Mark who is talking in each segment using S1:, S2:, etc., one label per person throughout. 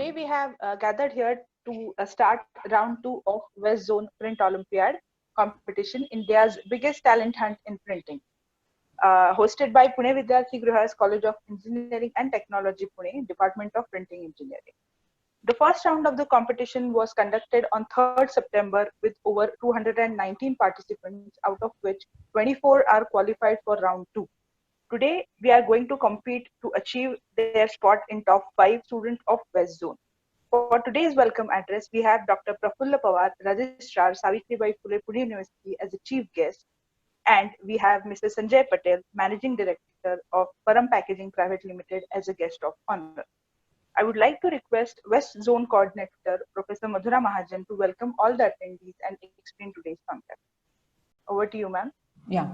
S1: Today we have gathered here to start round 2 of West Zone Print Olympiad competition, India's biggest talent hunt in printing. Hosted by Pune Vidyarthi Grihas College of Engineering and Technology, Pune, Department of Printing Engineering. The first round of the competition was conducted on 3rd September with over 219 participants, out of which 24 are qualified for round 2. Today, we are going to compete to achieve their spot in top 5 students of West Zone. For today's welcome address, we have Dr. Prafulla Pawar, Registrar, Savitribai Phule Pune University as a chief guest, and we have Mr. Sanjay Patel, Managing Director of Param Packaging Private Limited as a guest of honor. I would like to request West Zone Coordinator, Professor Madhura Mahajan, to welcome all the attendees and explain today's concept. Over to you, ma'am.
S2: Yeah.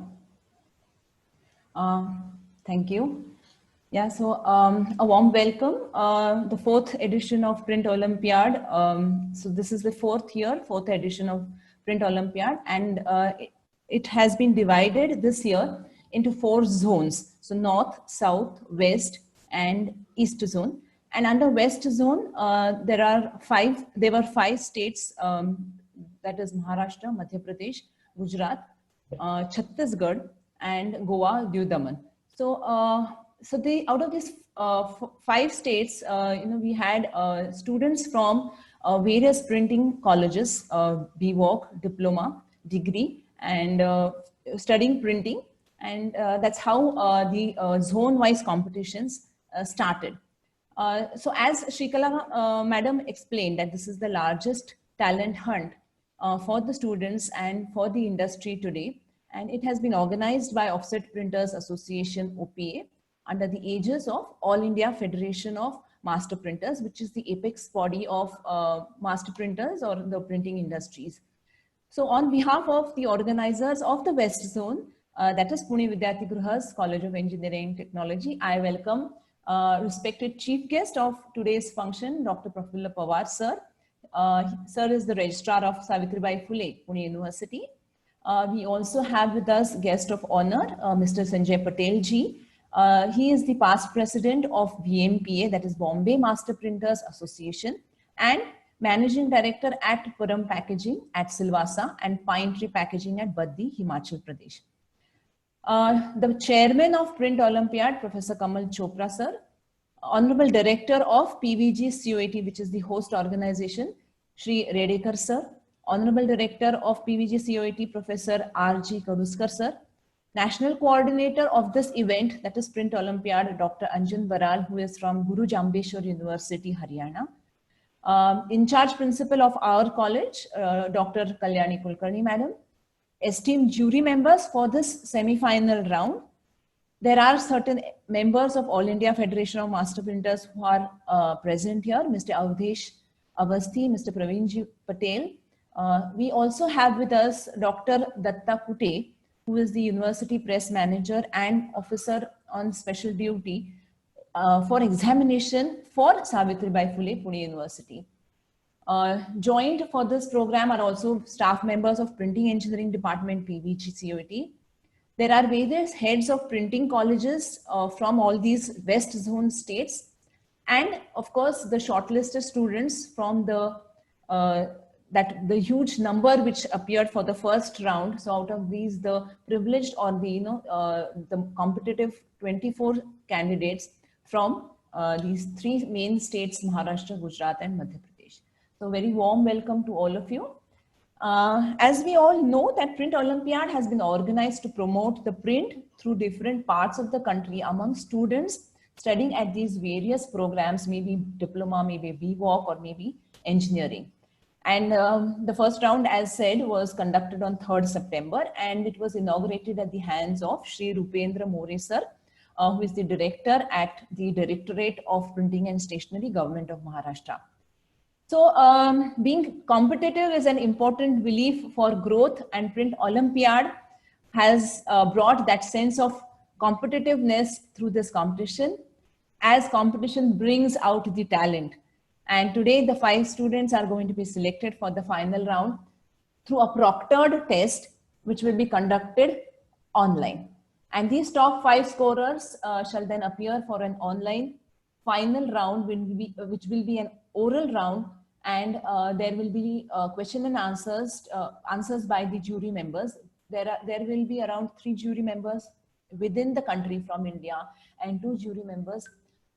S2: Thank you. Yeah, so a warm welcome. The 4th edition of Print Olympiad. So this is the 4th edition of Print Olympiad, and it has been divided this year into 4 zones. So North, South, West, and East Zone. And under West Zone, there were 5 states, that is Maharashtra, Madhya Pradesh, Gujarat, Chhattisgarh, and Goa, Diu Daman. So, out of these 5 states, we had students from various printing colleges, BVOC, diploma, degree, and studying printing. And that's how the zone-wise competitions started. So as Shrikala madam explained, that this is the largest talent hunt for the students and for the industry today. And it has been organized by Offset Printers Association, OPA, under the aegis of All India Federation of Master Printers, which is the apex body of master printers or the printing industries. So on behalf of the organizers of the West Zone, that is Pune Vidyarthi Grihas College of Engineering and Technology, I welcome respected chief guest of today's function, Dr. Prafulla Pawar, sir. Sir is the registrar of Savitribai Phule, Pune University. We also have with us guest of honor, Mr. Sanjay Patel ji. He is the past president of BMPA, that is Bombay Master Printers Association, and managing director at Param Packaging at Silvassa and Pine Tree Packaging at Baddi, Himachal Pradesh. The chairman of Print Olympiad, Professor Kamal Chopra, sir. Honorable Director of PVG COAT, which is the host organization, Shri Redekar, sir. Honorable Director of PVG COAT, Professor R.G. Kaduskar, sir. National Coordinator of this event, that is Print Olympiad, Dr. Anjan Baral, who is from Guru Jambeshwar University, Haryana. In charge principal of our college, Dr. Kalyani Kulkarni, madam. Esteemed jury members for this semi-final round. There are certain members of All India Federation of Master Printers who are present here, Mr. Avdesh Avasthi, Mr. Praveenji Patel. We also have with us Dr. Datta Kute, who is the University Press Manager and Officer on Special Duty for examination for Savitribai Phule, Pune University. Joined for this program are also staff members of Printing Engineering Department, PVG COAT. There are various heads of printing colleges from all these West Zone states, and of course the shortlisted students from the the huge number which appeared for the first round. So out of these, the privileged or the competitive 24 candidates from these 3 main states, Maharashtra, Gujarat, and Madhya Pradesh. So very warm welcome to all of you. As we all know, that Print Olympiad has been organized to promote the print through different parts of the country among students studying at these various programs, maybe diploma, maybe BVOC, or maybe engineering. And the first round, as said, was conducted on 3rd September, and it was inaugurated at the hands of Shri Rupendra More, sir, who is the director at the Directorate of Printing and Stationery, Government of Maharashtra. So being competitive is an important belief for growth, and Print Olympiad has brought that sense of competitiveness through this competition, as competition brings out the talent. And today the 5 students are going to be selected for the final round through a proctored test, which will be conducted online. And these top 5 scorers shall then appear for an online final round, which will be an oral round, and there will be question and answers by the jury members. There will be around 3 jury members within the country from India and 2 jury members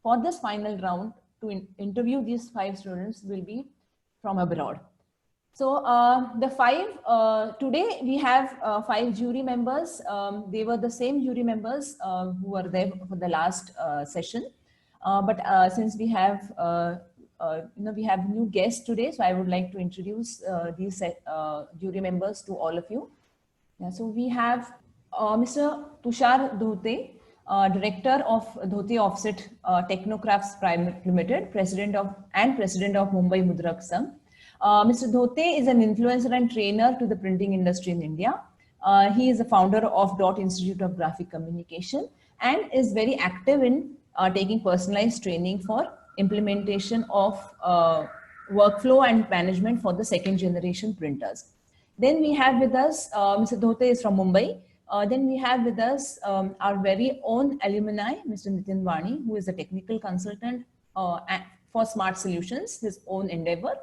S2: for this final round to interview these 5 students will be from abroad. So today we have 5 jury members. They were the same jury members who were there for the last session. But since we have we have new guests today, so I would like to introduce these jury members to all of you. Yeah, so we have Mr. Tushar Dhote, Director of Dhote Offset Technocrafts Private Limited, President of Mumbai Mudrak Sangh. Mr. Dhote is an influencer and trainer to the printing industry in India. He is the founder of Dot Institute of Graphic Communication and is very active in taking personalized training for implementation of workflow and management for the second generation printers. Then we have with us, Mr. Dhote is from Mumbai. Then we have with us our very own alumni, Mr. Nitin Vani, who is a technical consultant for Smart Solutions, his own endeavor.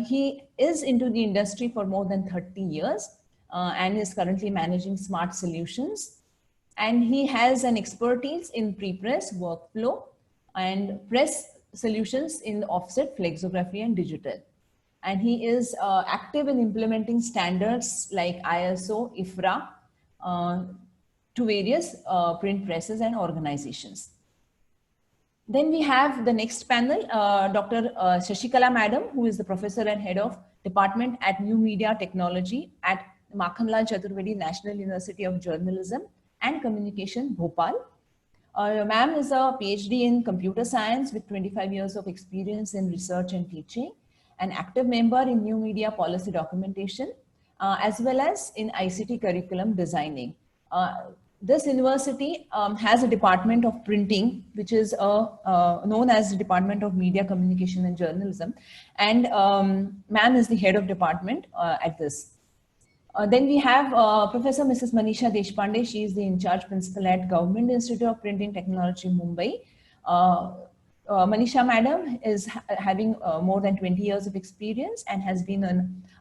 S2: He is into the industry for more than 30 years and is currently managing Smart Solutions. And he has an expertise in pre-press, workflow, and press solutions in offset, flexography, and digital. And he is active in implementing standards like ISO, IFRA to various print presses and organizations. Then we have the next panel, Dr. Shashikala Madam, who is the professor and head of department at New Media Technology at Makhanlal Chaturvedi National University of Journalism and Communication, Bhopal. Ma'am is a PhD in computer science with 25 years of experience in research and teaching, an active member in new media policy documentation, as well as in ICT curriculum designing. This university has a department of printing, which is known as the Department of Media, Communication and Journalism. And ma'am is the head of department at this. Then we have Professor Mrs. Manisha Deshpande. She is the in-charge principal at Government Institute of Printing Technology, Mumbai. Manisha Madam is having more than 20 years of experience and has been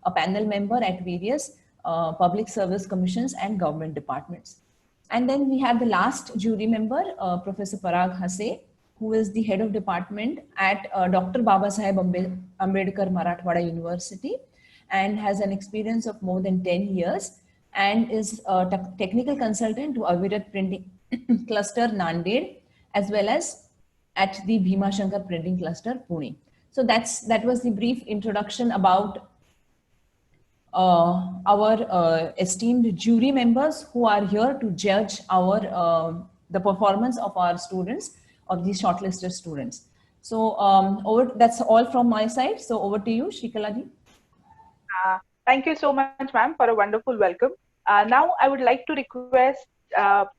S2: a panel member at various public service commissions and government departments. And then we have the last jury member, Professor Parag Hase, who is the head of department at Dr. Babasaheb Ambedkar Marathwada University and has an experience of more than 10 years and is a technical consultant to Avirat Printing Cluster, Nanded, as well as at the Bhima Shankar Printing Cluster, Pune. So that was the brief introduction about our esteemed jury members who are here to judge our the performance of our students, of these shortlisted students. So that's all from my side. So over to you, Shrikala ji.
S1: Thank you so much, ma'am, for a wonderful welcome. Now I would like to request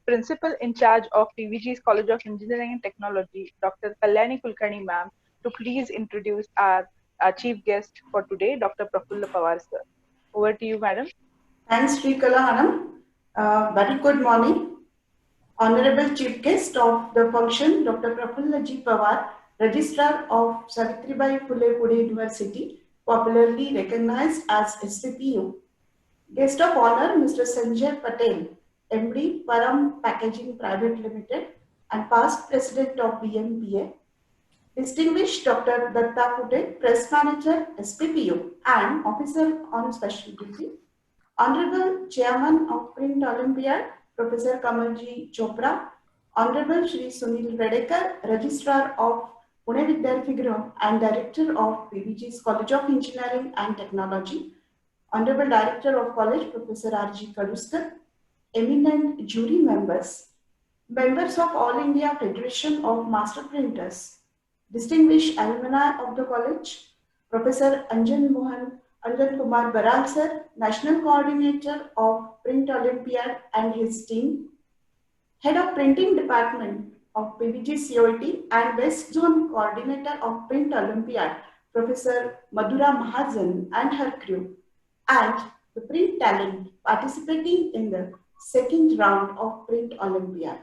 S1: Principal in charge of PVG's College of Engineering and Technology, Dr. Kalyani Kulkarni, ma'am, to please introduce our chief guest for today, Dr. Prafulla Pawar, sir. Over to you, madam.
S3: Thanks, Shrikala Hanam. Very good morning. Honorable Chief Guest of the function, Dr. Prafulla G. Pawar, Registrar of Savitribai Phule Pune University, popularly recognized as SPPU. Guest of honor, Mr. Sanjay Patel, MD, Param Packaging Private Limited, and past President of BMPA. Distinguished Dr. Datta Pute, Press Manager, SPPU, and Officer on Special Duty. Honorable Chairman of Print Olympiad, Professor Kamalji Chopra. Honorable Shri Sunil Redekar, Registrar of Pune Vidyarthi Griha and Director of PVG's College of Engineering and Technology. Honorable Director of College, Professor R.G. Kaluskar. Eminent jury members, members of All India Federation of Master Printers, distinguished alumni of the college, Professor Anjan Kumar Baral sir, National Coordinator of Print Olympiad and his team, Head of Printing Department of PVG COET and West Zone Coordinator of Print Olympiad, Professor Madhura Mahajan and her crew, and the print talent participating in the second round of Print Olympiad.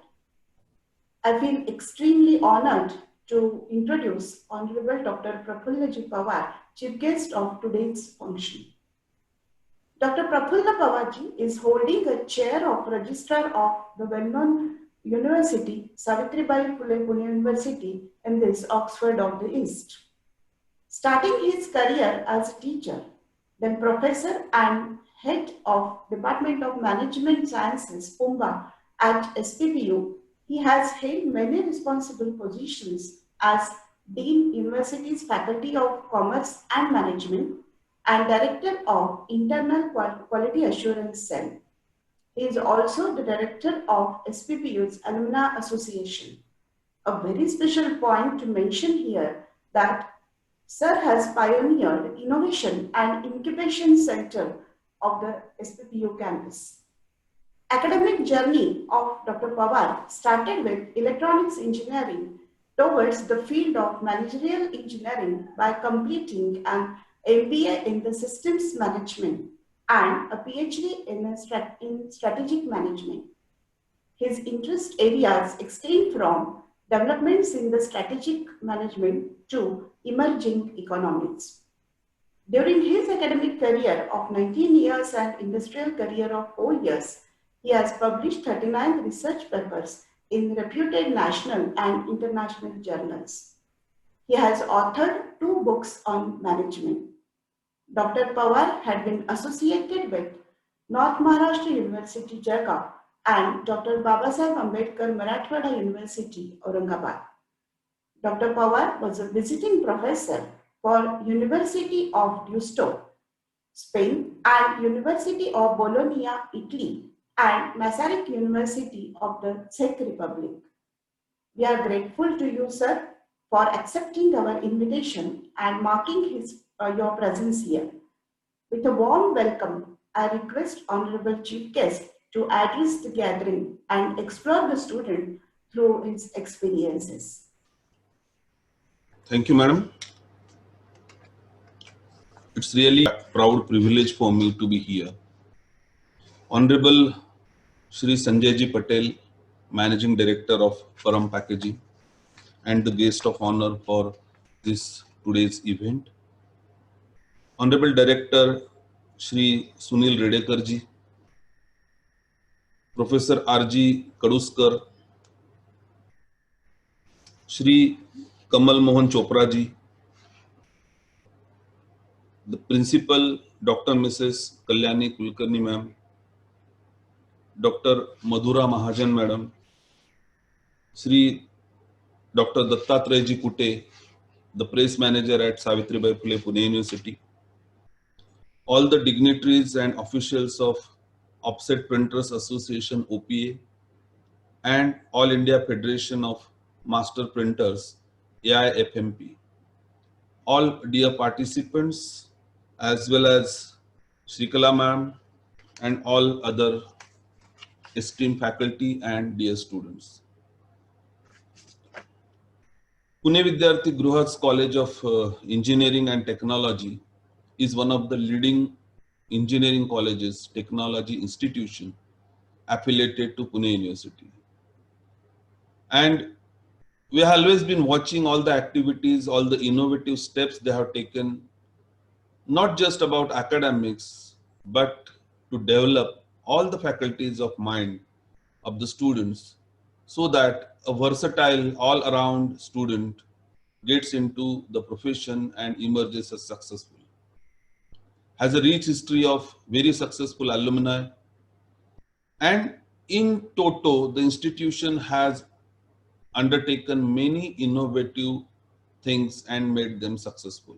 S3: I feel extremely honored to introduce Honorable Dr. Prafullaji Pawar, Chief Guest of today's function. Dr. Prafulla Pawarji is holding a chair of Registrar of the well-known University, Savitribai Phule Pune University, in this Oxford of the East. Starting his career as a teacher, then professor and head of Department of Management Sciences, Pumba, at SPPU, he has held many responsible positions as Dean, University's Faculty of Commerce and Management, and Director of Internal Quality Assurance Cell. He is also the Director of SPPU's Alumni Association. A very special point to mention here that Sir has pioneered innovation and incubation center of the SPPU campus. Academic journey of Dr. Pawar started with electronics engineering towards the field of managerial engineering by completing an MBA in the systems management and a PhD in strategic management. His interest areas extend from developments in the strategic management to emerging economics. During his academic career of 19 years and industrial career of 4 years, he has published 39 research papers in reputed national and international journals. He has authored 2 books on management. Dr. Pawar had been associated with North Maharashtra University, Jalgaon, and Dr. Babasaheb Ambedkar Marathwada University, Aurangabad. Dr. Pawar was a visiting professor for University of Deusto, Spain, and University of Bologna, Italy, and Masaryk University of the Czech Republic. We are grateful to you, sir, for accepting our invitation and marking your presence here. With a warm welcome, I request Honorable Chief Guest to address the gathering and explore the student through his experiences.
S4: Thank you, madam. It's really a proud privilege for me to be here. Honorable Shri Sanjayji Patel, Managing Director of Param Packaging, and the guest of honor for this today's event. Honorable Director Shri Sunil Redekarji, Professor R.G. Kaduskar, Shri Kamal Mohan Chopra ji, the Principal Dr. Mrs. Kalyani Kulkarni ma'am, Dr. Madhura Mahajan madam, Shri Dr. Dattatreya ji Kute, the Press Manager at Savitribai Phule Pune University, all the dignitaries and officials of Offset Printers Association OPA and All India Federation of Master Printers AIFMP, all dear participants as well as Shrikala ma'am and all other esteemed faculty and dear students. Pune Vidyarthi Gruhat's College of Engineering and Technology is one of the leading engineering colleges, technology institution affiliated to Pune University. And we have always been watching all the activities, all the innovative steps they have taken, not just about academics, but to develop all the faculties of mind of the students so that a versatile all-around student gets into the profession and emerges as successful. Has a rich history of very successful alumni, and in toto, the institution has undertaken many innovative things and made them successful.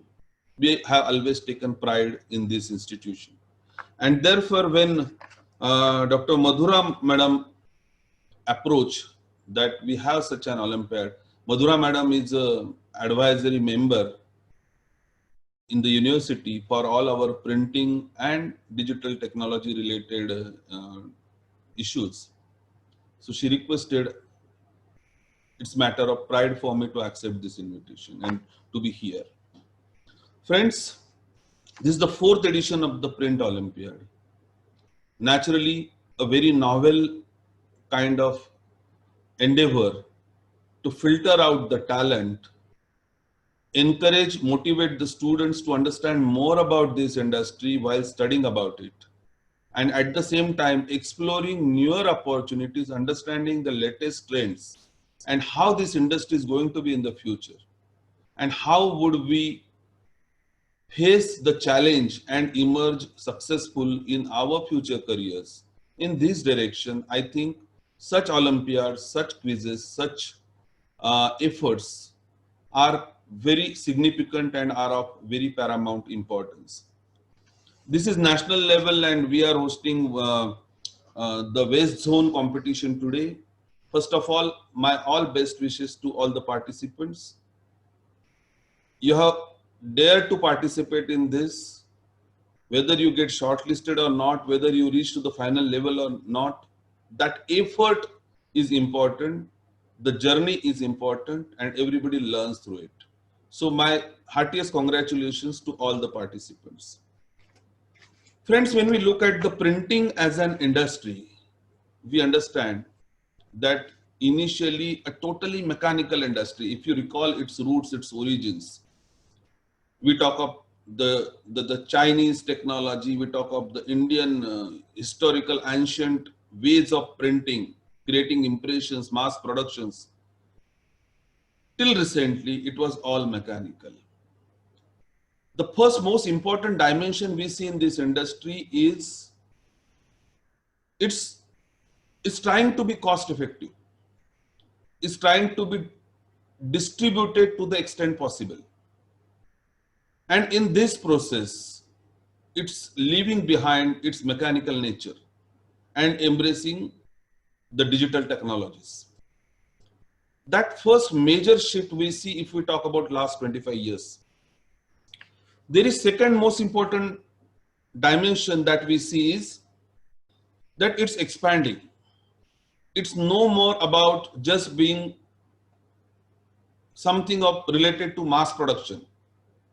S4: We have always taken pride in this institution. And therefore, when Dr. Madhura Madam approached that we have such an Olympiad, Madhura Madam is an advisory member in the university for all our printing and digital technology related issues. So she requested, it's matter of pride for me to accept this invitation and to be here. Friends, this is the 4th edition of the Print Olympiad. Naturally, a very novel kind of endeavor to filter out the talent, encourage, motivate the students to understand more about this industry while studying about it. And at the same time, exploring newer opportunities, understanding the latest trends and how this industry is going to be in the future. And how would we face the challenge and emerge successful in our future careers. In this direction, I think such Olympiads, such quizzes, such efforts are very significant and are of very paramount importance. This is national level and we are hosting the West Zone competition today. First of all, my all best wishes to all the participants. You have dared to participate in this, whether you get shortlisted or not, whether you reach to the final level or not, that effort is important, the journey is important, and everybody learns through it. So my heartiest congratulations to all the participants. Friends, when we look at the printing as an industry, we understand that initially a totally mechanical industry, if you recall its roots, its origins, we talk of the Chinese technology, we talk of the Indian historical ancient ways of printing, creating impressions, mass productions. Till recently, it was all mechanical. The first most important dimension we see in this industry is it's trying to be cost effective. It's trying to be distributed to the extent possible. And in this process, it's leaving behind its mechanical nature and embracing the digital technologies. That first major shift we see if we talk about last 25 years. There is second most important dimension that we see is that it's expanding. It's no more about just being something related to mass production,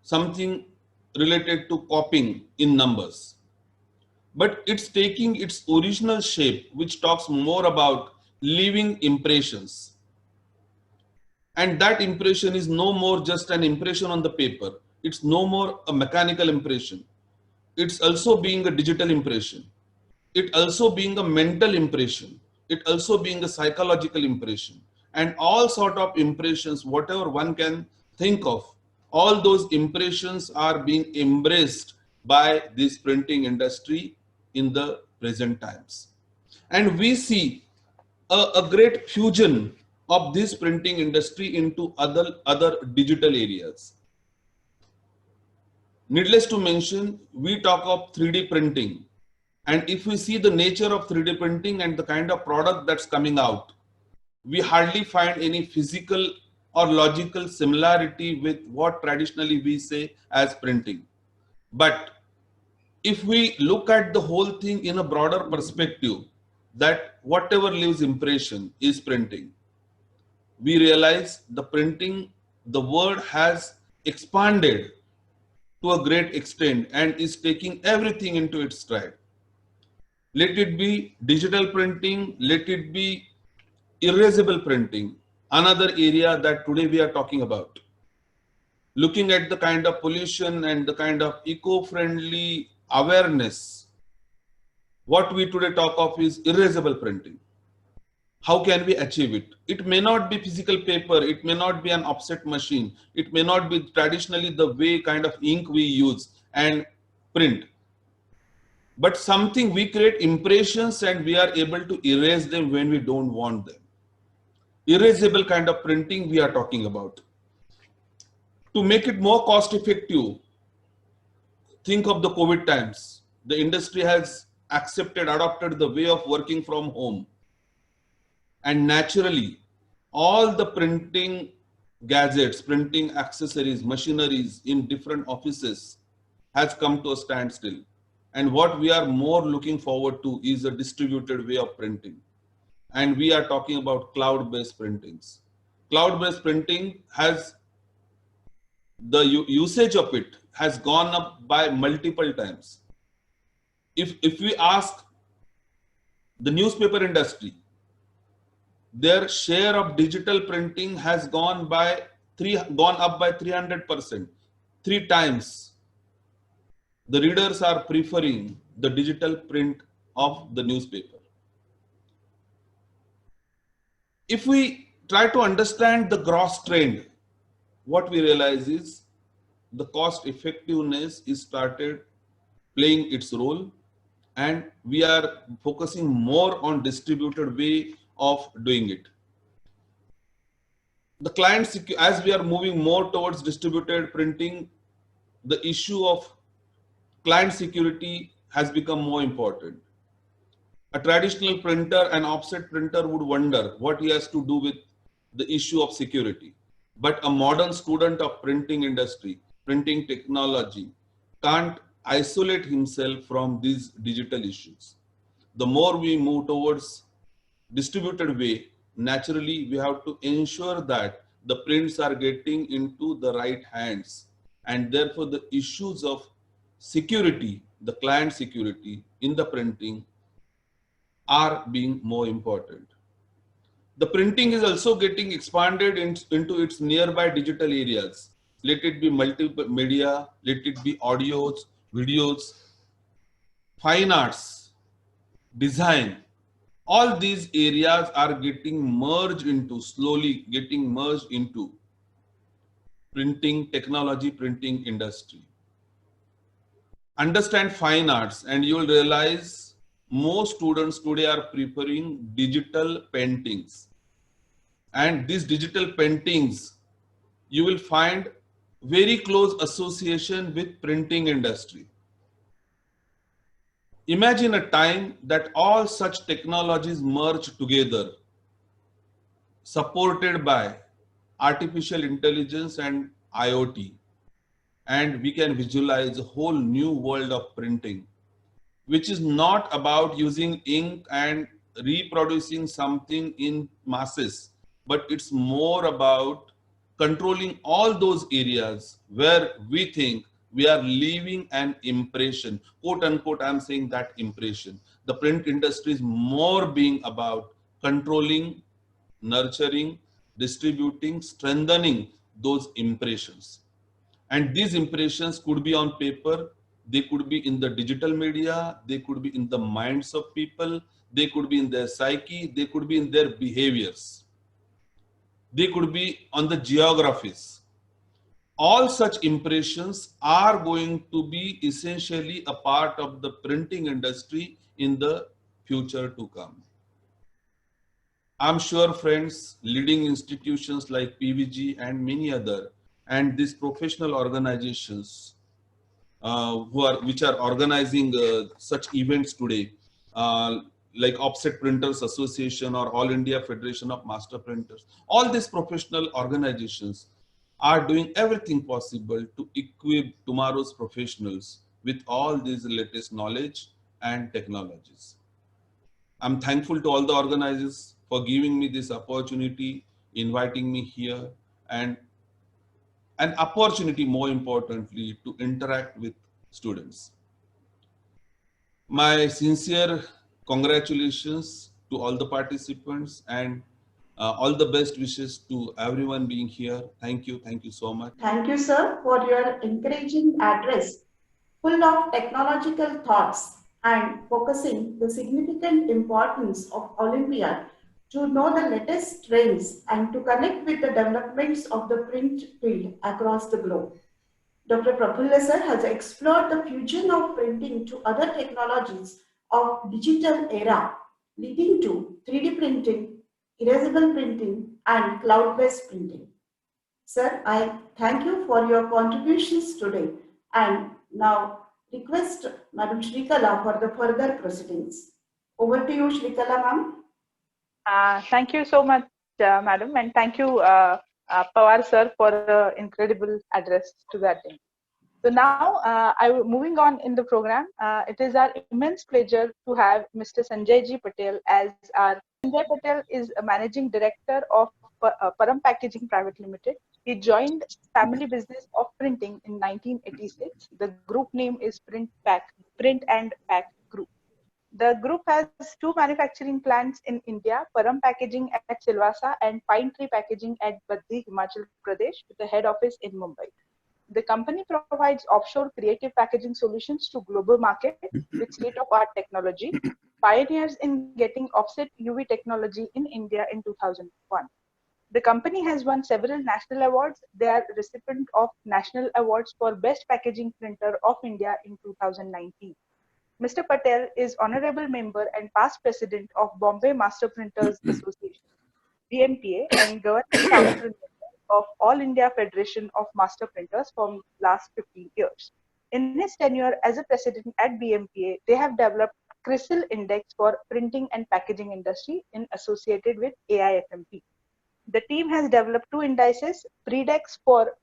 S4: something related to copying in numbers, but it's taking its original shape, which talks more about leaving impressions. And that impression is no more just an impression on the paper. It's no more a mechanical impression. It's also being a digital impression. It also being a mental impression. It also being a psychological impression. And all sort of impressions, whatever one can think of, all those impressions are being embraced by this printing industry in the present times. And we see a great fusion of this printing industry into other digital areas. Needless to mention, we talk of 3D printing. And if we see the nature of 3D printing and the kind of product that's coming out, we hardly find any physical or logical similarity with what traditionally we say as printing. But if we look at the whole thing in a broader perspective, that whatever leaves impression is printing, we realize the printing, the word has expanded to a great extent and is taking everything into its stride. Let it be digital printing, let it be erasable printing, another area that today we are talking about. Looking at the kind of pollution and the kind of eco-friendly awareness, what we today talk of is erasable printing. How can we achieve it? It may not be physical paper, it may not be an offset machine, it may not be traditionally the way kind of ink we use and print, but something we create impressions and we are able to erase them when we don't want them. Erasable kind of printing we are talking about. To make it more cost effective, think of the COVID times. The industry has adopted the way of working from home. And naturally, all the printing gadgets, printing accessories, machineries in different offices has come to a standstill. And what we are more looking forward to is a distributed way of printing. And we are talking about cloud-based printings. Cloud-based printing has, the usage of it has gone up by multiple times. If we ask the newspaper industry, their share of digital printing has gone up by 300%, 3 times. The readers are preferring the digital print of the newspaper. If we try to understand the gross trend, what we realize is the cost effectiveness is started playing its role, and we are focusing more on distributed way of doing it. The client, as we are moving more towards distributed printing, the issue of client security has become more important. A traditional printer, an offset printer, would wonder what he has to do with the issue of security. But a modern student of printing industry, printing technology, can't isolate himself from these digital issues. The more we move towards distributed way, naturally we have to ensure that the prints are getting into the right hands, and therefore the issues of security, the client security in the printing, are being more important. The printing is also getting expanded into its nearby digital areas. Let it be multimedia, let it be audios, videos, fine arts, design. All these areas are getting merged into, slowly getting merged into printing technology, printing industry. Understand fine arts and you will realize most students today are preferring digital paintings. And these digital paintings, you will find very close association with printing industry. Imagine a time that all such technologies merge together, supported by artificial intelligence and IoT, and we can visualize a whole new world of printing, which is not about using ink and reproducing something in masses, but it's more about controlling all those areas where we think we are leaving an impression, quote unquote. I'm saying that impression. The print industry is more being about controlling, nurturing, distributing, strengthening those impressions. And these impressions could be on paper, they could be in the digital media, they could be in the minds of people, they could be in their psyche, they could be in their behaviors, they could be on the geographies. All such impressions are going to be essentially a part of the printing industry in the future to come. I'm sure, friends, leading institutions like PVG and many other, and these professional organizations which are organizing such events today, like Offset Printers Association or All India Federation of Master Printers, all these professional organizations are doing everything possible to equip tomorrow's professionals with all these latest knowledge and technologies. I'm thankful to all the organizers for giving me this opportunity, inviting me here, and an opportunity, more importantly, to interact with students. My sincere congratulations to all the participants, and all the best wishes to everyone being here. Thank you so much.
S3: Thank you, sir, for your encouraging address, full of technological thoughts and focusing the significant importance of Olympiad to know the latest trends and to connect with the developments of the print field across the globe. Dr. Prafulla sir has explored the fusion of printing to other technologies of digital era, leading to 3D printing, erasable printing, and cloud-based printing. Sir, I thank you for your contributions today and now request Madam Shrikala for the further proceedings. Over to you, Shrikala ma'am.
S1: Thank you so much, madam, and thank you, Pawar sir, for the incredible address to that day. So now, moving on in the program, it is our immense pleasure to have Mr. Sanjay Ji Patel as our. Sanjay Patel is a managing director of Param Packaging Private Limited. He joined family business of printing in 1986. The group name is Print and Pack Group. The group has two manufacturing plants in India, Param Packaging at Silvassa and Pine Tree Packaging at Baddi, Himachal Pradesh, with a head office in Mumbai. The company provides offshore creative packaging solutions to global market with state-of-art technology, pioneers in getting offset UV technology in India in 2001. The company has won several national awards. They are recipient of National Awards for Best Packaging Printer of India in 2019. Mr. Patel is Honorable Member and past President of Bombay Master Printers Association, BMPA, and Governing Council member of All India Federation of Master Printers for last 15 years. In his tenure as a president at BMPA, they have developed CRISIL Index for printing and packaging industry in associated with AIFMP. The team has developed two indices, Predex for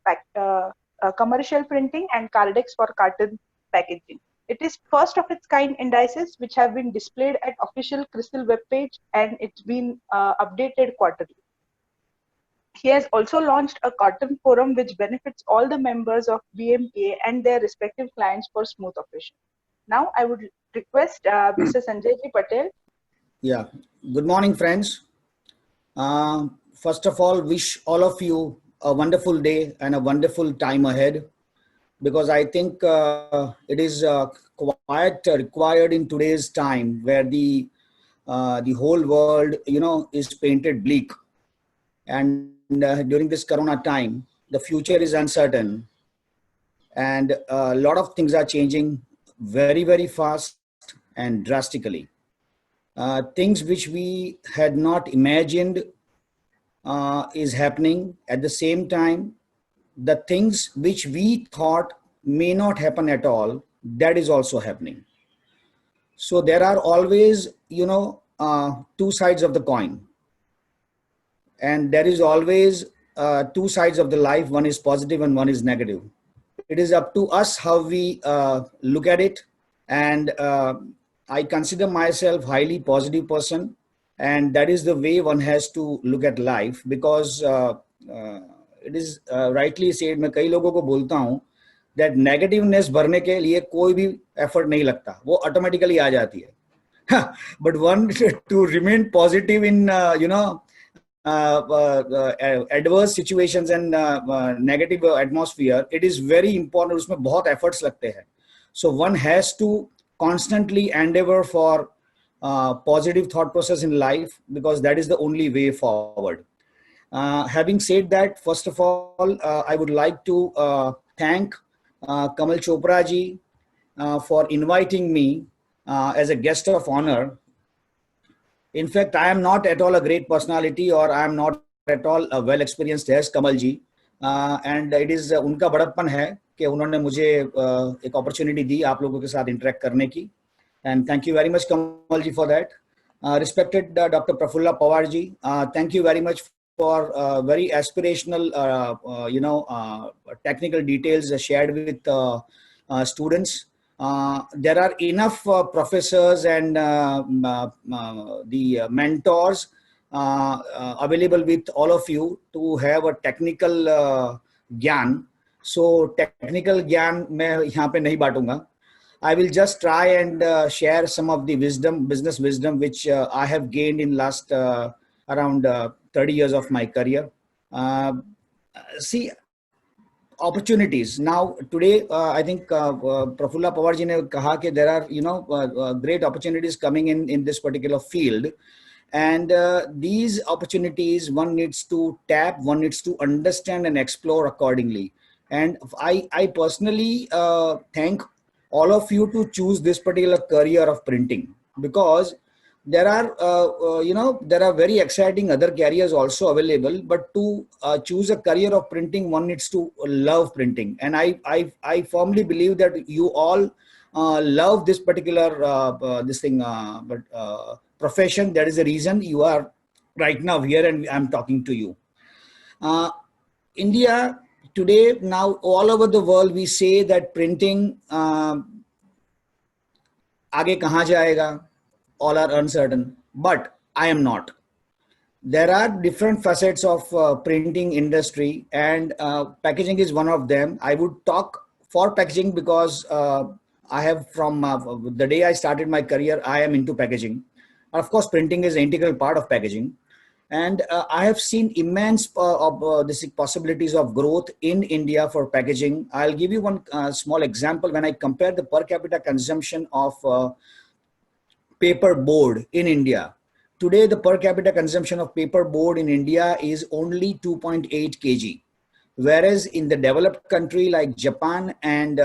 S1: commercial printing and Cardex for carton packaging. It is first of its kind indices which have been displayed at official CRISIL webpage, and it's been updated quarterly. He has also launched a carton forum which benefits all the members of BMPA and their respective clients for smooth operation. Now I would request Mr. Sanjay Ji Patel.
S5: Yeah, good morning friends. First of all, wish all of you a wonderful day and a wonderful time ahead, because I think it is quite required in today's time where the whole world, is painted bleak, and during this Corona time, the future is uncertain, and a lot of things are changing very, very fast and drastically. Things which we had not imagined is happening. At the same time, the things which we thought may not happen at all, that is also happening. So there are always, two sides of the coin. And there is always two sides of the life. One is positive and one is negative. It is up to us how we look at it. And I consider myself highly positive person. And that is the way one has to look at life, because it is rightly said, मैं कई लोगों को बोलता हूँ that negativeness भरने के लिए कोई भी effort नहीं लगता, वो automatically आ जाती है. But one to remain positive in adverse situations and negative atmosphere, it is very important. उसमें बहुत efforts लगते हैं. So one has to constantly endeavor for positive thought process in life, because that is the only way forward. Having said that, first of all, I would like to thank Kamal Chopra ji for inviting me as a guest of honor. In fact, I am not at all a great personality, or I am not at all a well experienced as Kamal ji, and it is उनका बड़प्पन है कि उन्होंने मुझे एक opportunity दी आप लोगों के साथ interact करने की. And thank you very much, Kamal ji, for that. Respected Dr. Prafulla Pawar ji, thank you very much for very aspirational, technical details shared with students. There are enough professors and the mentors available with all of you to have a technical ज्ञान. So technical ज्ञान मैं यहाँ पे नहीं बांटूंगा. I will just try and share some of the business wisdom, which I have gained in last around 30 years of my career. See, opportunities. Now, today, I think Prafulla Pawar ji ne kaha कि there are, great opportunities coming in this particular field. And these opportunities, one needs to tap, one needs to understand and explore accordingly. And I personally thank all of you to choose this particular career of printing, because there are, there are very exciting other careers also available, but to choose a career of printing, one needs to love printing. And I firmly believe that you all love this particular profession. That is the reason you are right now here and I'm talking to you. India today, now all over the world, we say that printing आगे कहाँ जाएगा, all are uncertain, but I am not. There are different facets of printing industry, and packaging is one of them. I would talk for packaging because I have from the day I started my career, I am into packaging. Of course, printing is an integral part of packaging. And I have seen immense this possibilities of growth in India for packaging. I'll give you one small example. When I compare the per capita consumption of paper board in India, today the per capita consumption of paper board in India is only 2.8 kg. Whereas in the developed country like Japan and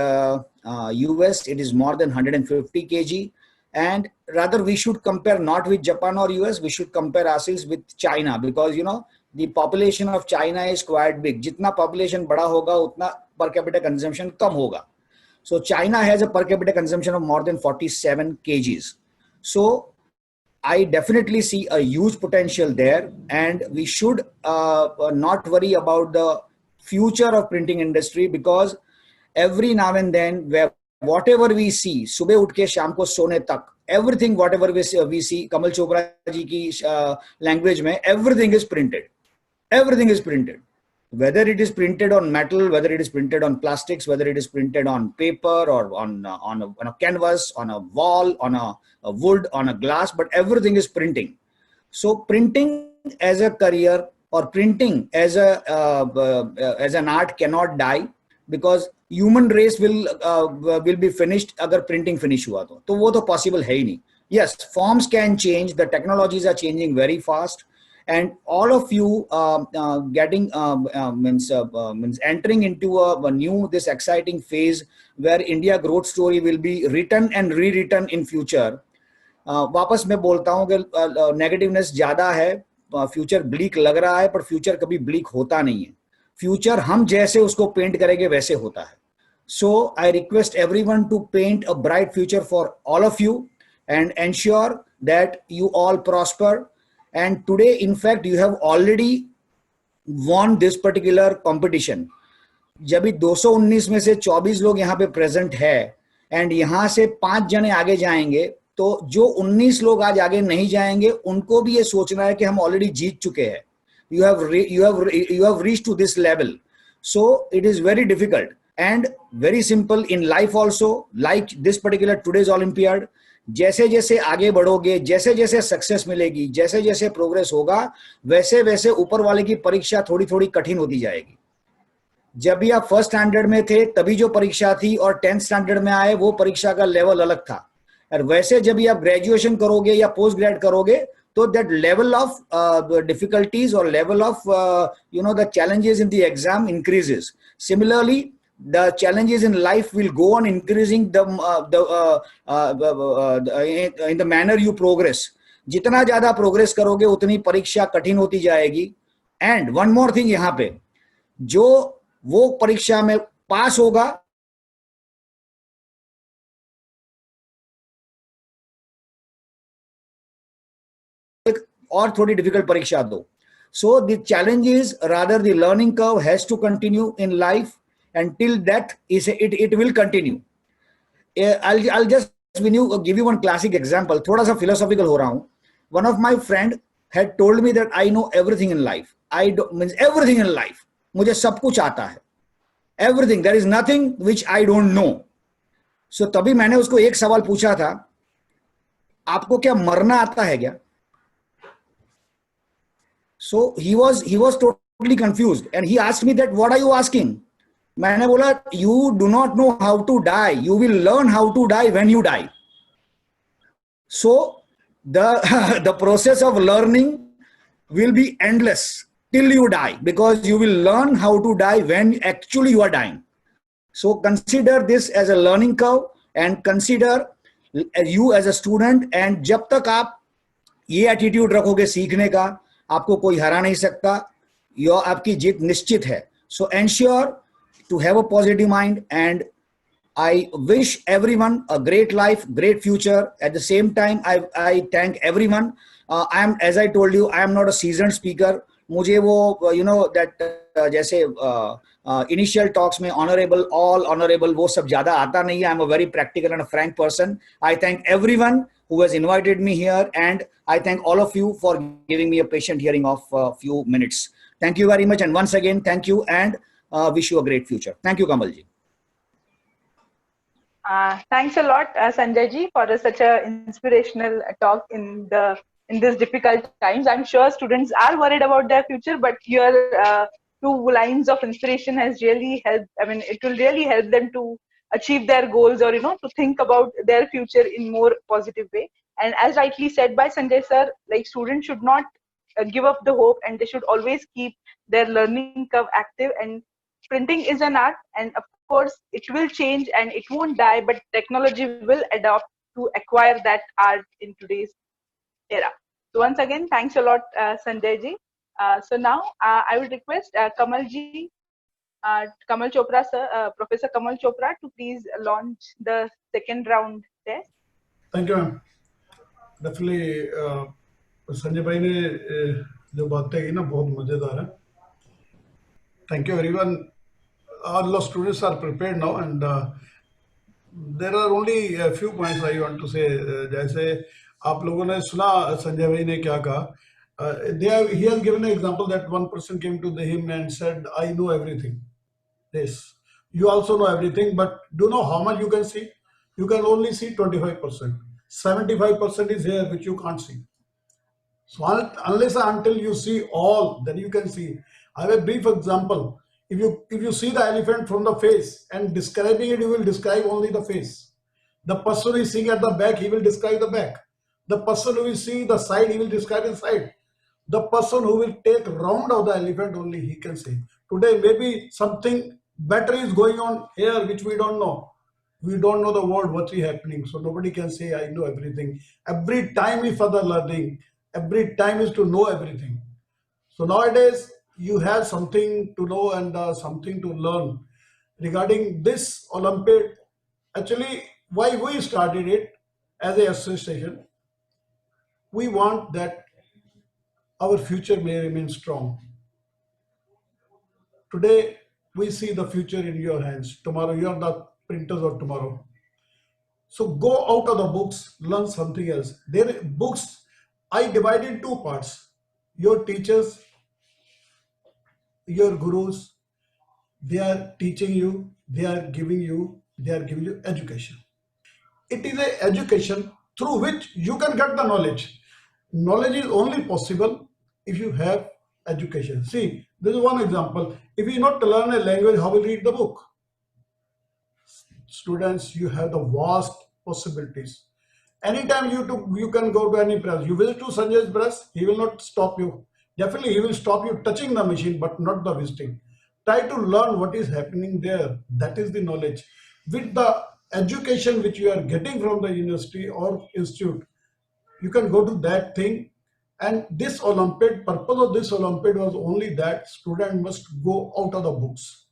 S5: US, it is more than 150 kg. And rather we should compare not with Japan or US, we should compare ourselves with China, because you know the population of China is quite big. Jitna population bada hoga, utna per capita consumption kam hoga. So China has a per capita consumption of more than 47 kgs. So I definitely see a huge potential there, and we should not worry about the future of printing industry, because every now and then, where whatever we see, सुबह उठ के शाम को सोने तक, everything whatever we see, Kamal Chopra ji की language में, everything is printed. Everything is printed. Whether it is printed on metal, whether it is printed on plastics, whether it is printed on paper or on a canvas, on a wall, on a wood, on a glass, but everything is printing. So printing as a career or printing as an art cannot die, because human race will be finished अगर printing finish हुआ तो वो तो possible है ही नहीं. Yes, forms can change, the technologies are changing very fast, and all of you means entering into a new this exciting phase where India growth story will be written and rewritten in future. वापस मैं बोलता हूँ कि negativeness ज्यादा है, future bleak लग रहा है, पर फ्यूचर कभी ब्लीक होता नहीं है. फ्यूचर हम जैसे उसको पेंट करेंगे वैसे होता है. So I request everyone to paint a bright future for all of you and ensure that you all prosper. And today, in fact, you have already won this particular competition. जब 219 में से 24 लोग यहाँ पे प्रेजेंट है and यहाँ से 5 जने आगे जाएंगे, तो जो 19 लोग आज आगे नहीं जाएंगे उनको भी ये सोचना है कि हम ऑलरेडी जीत चुके हैं. You have reached to this level. So it is very difficult and very simple in life also, like this particular today's Olympiad. जैसे जैसे आगे बढ़ोगे, जैसे जैसे सक्सेस मिलेगी, जैसे जैसे प्रोग्रेस होगा, वैसे वैसे ऊपर वाले की परीक्षा थोड़ी थोड़ी कठिन होती जाएगी. जब भी आप फर्स्ट स्टैंडर्ड में थे तभी जो परीक्षा थी और 10th स्टैंडर्ड में आए वो परीक्षा का लेवल अलग था. और वैसे जब भी आप ग्रेजुएशन करोगे या पोस्ट ग्रेड करोगे तो दैट लेवल ऑफ डिफिकल्टीज और level of the challenges in the exam increases. Similarly the challenges in life will go on increasing in the manner you progress. जितना ज्यादा प्रोग्रेस करोगे उतनी परीक्षा कठिन होती जाएगी. एंड वन मोर थिंग, यहाँ पे जो वो परीक्षा में पास होगा और थोड़ी डिफिकल्ट परीक्षा दो. So the challenge is rather the learning curve has to continue in life. Until that it will continue. I'll just give you one classic example. थोड़ा सा philosophical हो रहा हूँ. One of my friend had told me that I know everything in life. I means everything in life. मुझे सब कुछ आता है. Everything. There is nothing which I don't know. So तभी मैंने उसको एक सवाल पूछा था, आपको क्या मरना आता है क्या? So he was totally confused and he asked me that, what are you asking? मैंने बोला, you do not know how to die. You will learn how to die when you die. So the process of learning will be endless till you die, because you will learn how to die when actually you are dying. So consider this as a learning curve and consider you as a student. And जब तक आप ये attitude रखोगे सीखने का, आपको कोई हरा नहीं सकता, आपकी जीत निश्चित है. So ensure to have a positive mind, and I wish everyone a great life, great future. At the same time, I thank everyone. As I told you, I am not a seasoned speaker. मुझे वो that जैसे initial talks में honorable, all honorable, वो सब ज़्यादा आता नहीं है. I am a very practical and a frank person. I thank everyone who has invited me here, and I thank all of you for giving me a patient hearing of a few minutes. Thank you very much, and once again, thank you, and wish you a great future. Thank you, Kamal ji.
S1: Thanks a lot, Sanjay ji, for such a inspirational talk in this difficult times. I'm sure students are worried about their future, but your two lines of inspiration has really helped. I mean, it will really help them to achieve their goals, or to think about their future in more positive way. And as rightly said by Sanjay sir, like students should not give up the hope, and they should always keep their learning curve active. And printing is an art, and of course it will change and it won't die, but technology will adapt to acquire that art in today's era. So once again, thanks a lot, Sanjay ji. So now I would request Kamal ji, Kamal Chopra sir, Professor Kamal Chopra, to please launch the second round test.
S6: Thank you, ma'am. Definitely, Sanjay भाई ने जो बातें की ना बहुत मजेदार है. Thank you everyone. All the students are prepared now, and there are only a few points I want to say. जैसे आप लोगों ने सुना संजय भाई ने क्या कहा. He has given an example that one person came to him and said, "I know everything." Yes, you also know everything, but do you know how much you can see? You can only see 25%. 75% is here, which you can't see. So unless until you see all, then you can see. I have a brief example. If you see the elephant from the face and describing it, you will describe only the face. The person who is seeing at the back, he will describe the back. The person who is seeing the side, he will describe the side. The person who will take round of the elephant, only he can see. Today, maybe something better is going on here, which we don't know. We don't know the world, what is happening. So nobody can say, I know everything. Every time is further learning. Every time is to know everything. So nowadays, you have something to know and something to learn. Regarding this Olympiad, actually, why we started it as an association, we want that our future may remain strong. Today, we see the future in your hands. Tomorrow, you are the printers of tomorrow. So go out of the books, learn something else. Books, I divide in two parts. Your teachers, your gurus, they are teaching you, they are giving you education. It is an education through which you can get the knowledge. Knowledge is only possible if you have education. See, this is one example. If you not learn a language, how will you read the book? Students, you have the vast possibilities. Anytime you can go to any press. You visit to Sanjay's press, he will not stop you. Definitely, he will stop you touching the machine, but not the visiting. Try to learn what is happening there. That is the knowledge. With the education which you are getting from the university or institute, you can go to that thing. And this Olympiad, purpose of this Olympiad was only that student must go out of the books.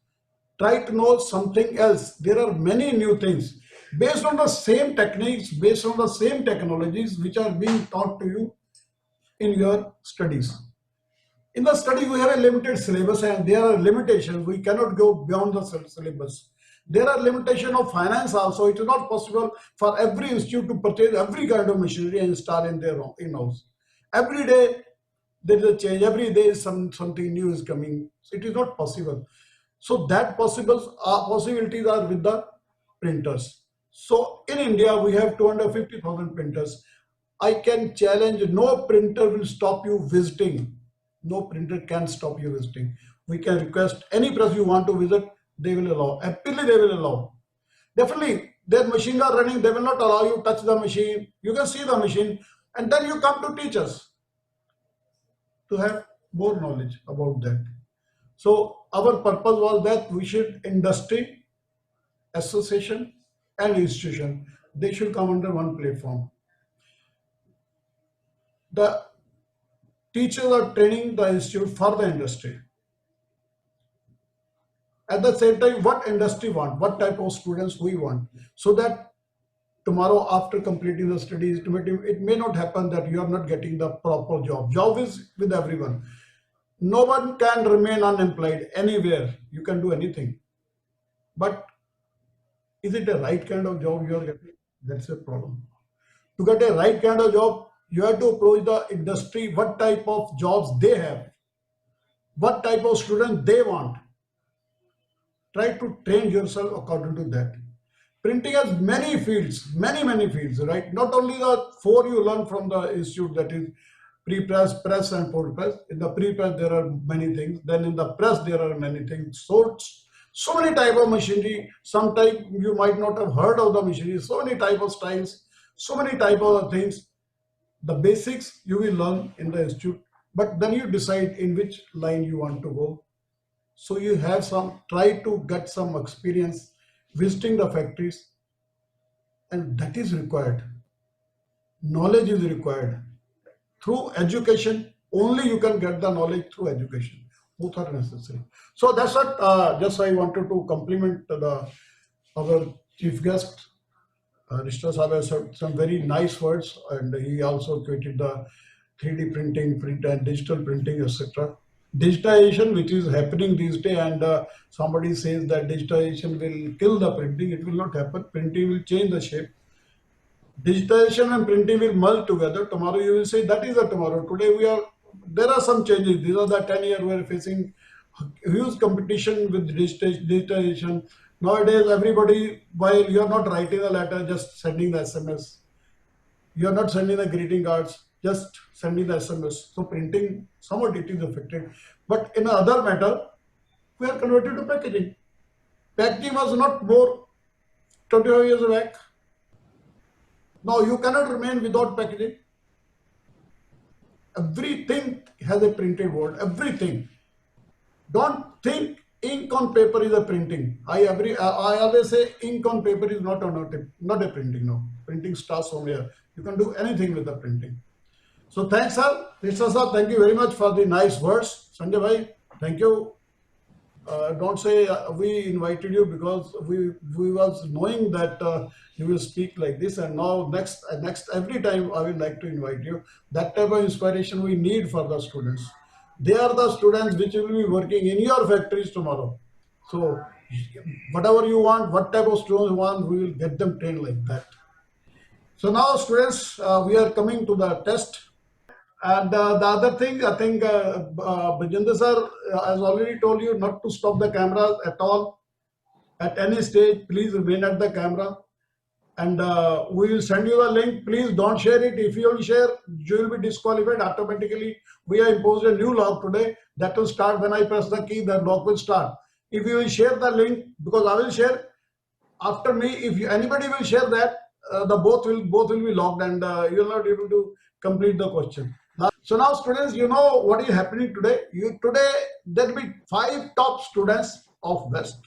S6: Try to know something else. There are many new things based on the same techniques, based on the same technologies which are being taught to you in your studies. In the study, we have a limited syllabus and there are limitations. We cannot go beyond the syllabus. There are limitations of finance also. It is not possible for every institute to purchase every kind of machinery and install in their in-house. Every day there is a change. Every day something new is coming. It is not possible. So that possibilities are with the printers. So in India, we have 250,000 printers. I can challenge, no printer will stop you visiting. No printer can stop you visiting. We can request any press you want to visit, they will allow. Happily, they will allow. Definitely, their machines are running. They will not allow you to touch the machine. You can see the machine, and then you come to teach us to have more knowledge about that. So our purpose was that we should industry, association, and institution. They should come under one platform. The teachers are training the institute for the industry. At the same time, what industry want, what type of students we want, so that tomorrow after completing the studies, it may not happen that you are not getting the proper job. Job is with everyone. No one can remain unemployed anywhere. You can do anything. But is it a right kind of job you are getting? That's a problem. To get a right kind of job, you have to approach the industry, what type of jobs they have, what type of students they want. Try to train yourself according to that. Printing has many fields, many fields, right? Not only the 4 you learn from the institute, that is pre-press, press and post-press. In the pre-press, there are many things. Then in the press, there are many things. So many type of machinery. Sometimes you might not have heard of the machinery. So many type of styles, so many type of things. The basics you will learn in the institute, but then you decide in which line you want to go. So you have try to get some experience visiting the factories, and that is required. Knowledge is required. Through education, only you can get the knowledge through education. Both are necessary. So that's what just I wanted to compliment our chief guest. Rishta Saab has said some very nice words, and he also created the 3D printing, print and digital printing, etc. Digitization, which is happening these days, and somebody says that digitization will kill the printing. It will not happen. Printing will change the shape. Digitization and printing will merge together. Tomorrow you will say that is the tomorrow. Today there are some changes. These are the 10 years we are facing huge competition with digitization. Nowadays, everybody, while you are not writing a letter, just sending the SMS. You are not sending the greeting cards, just sending the SMS. So printing, somewhat it is affected. But in another matter, we are converted to packaging. Packaging was not more 25 years back. Now you cannot remain without packaging. Everything has a printed word, everything. Don't think ink on paper is a printing. I always say ink on paper is not a printing now. Printing starts somewhere. You can do anything with the printing. So thanks, sir. Rishta sir, thank you very much for the nice words. Sanjay bhai, thank you. Don't say we invited you, because we was knowing that you will speak like this, and now next every time I would like to invite you. That type of inspiration we need for the students. They are the students which will be working in your factories tomorrow. So whatever you want, what type of students you want, we will get them trained like that. So now students, we are coming to the test. And the other thing, I think Bajendra sir has already told you not to stop the cameras at all. At any stage, please remain at the camera. And we will send you a link. Please don't share it. If you will share, you will be disqualified automatically. We have imposed a new lock today that will start when I press the key. The lock will start. If you will share the link, because I will share after me. If anybody will share that, both will be locked, and you will not be able to complete the question. So now, students, you know what is happening today. Today there will be 5 top students of West,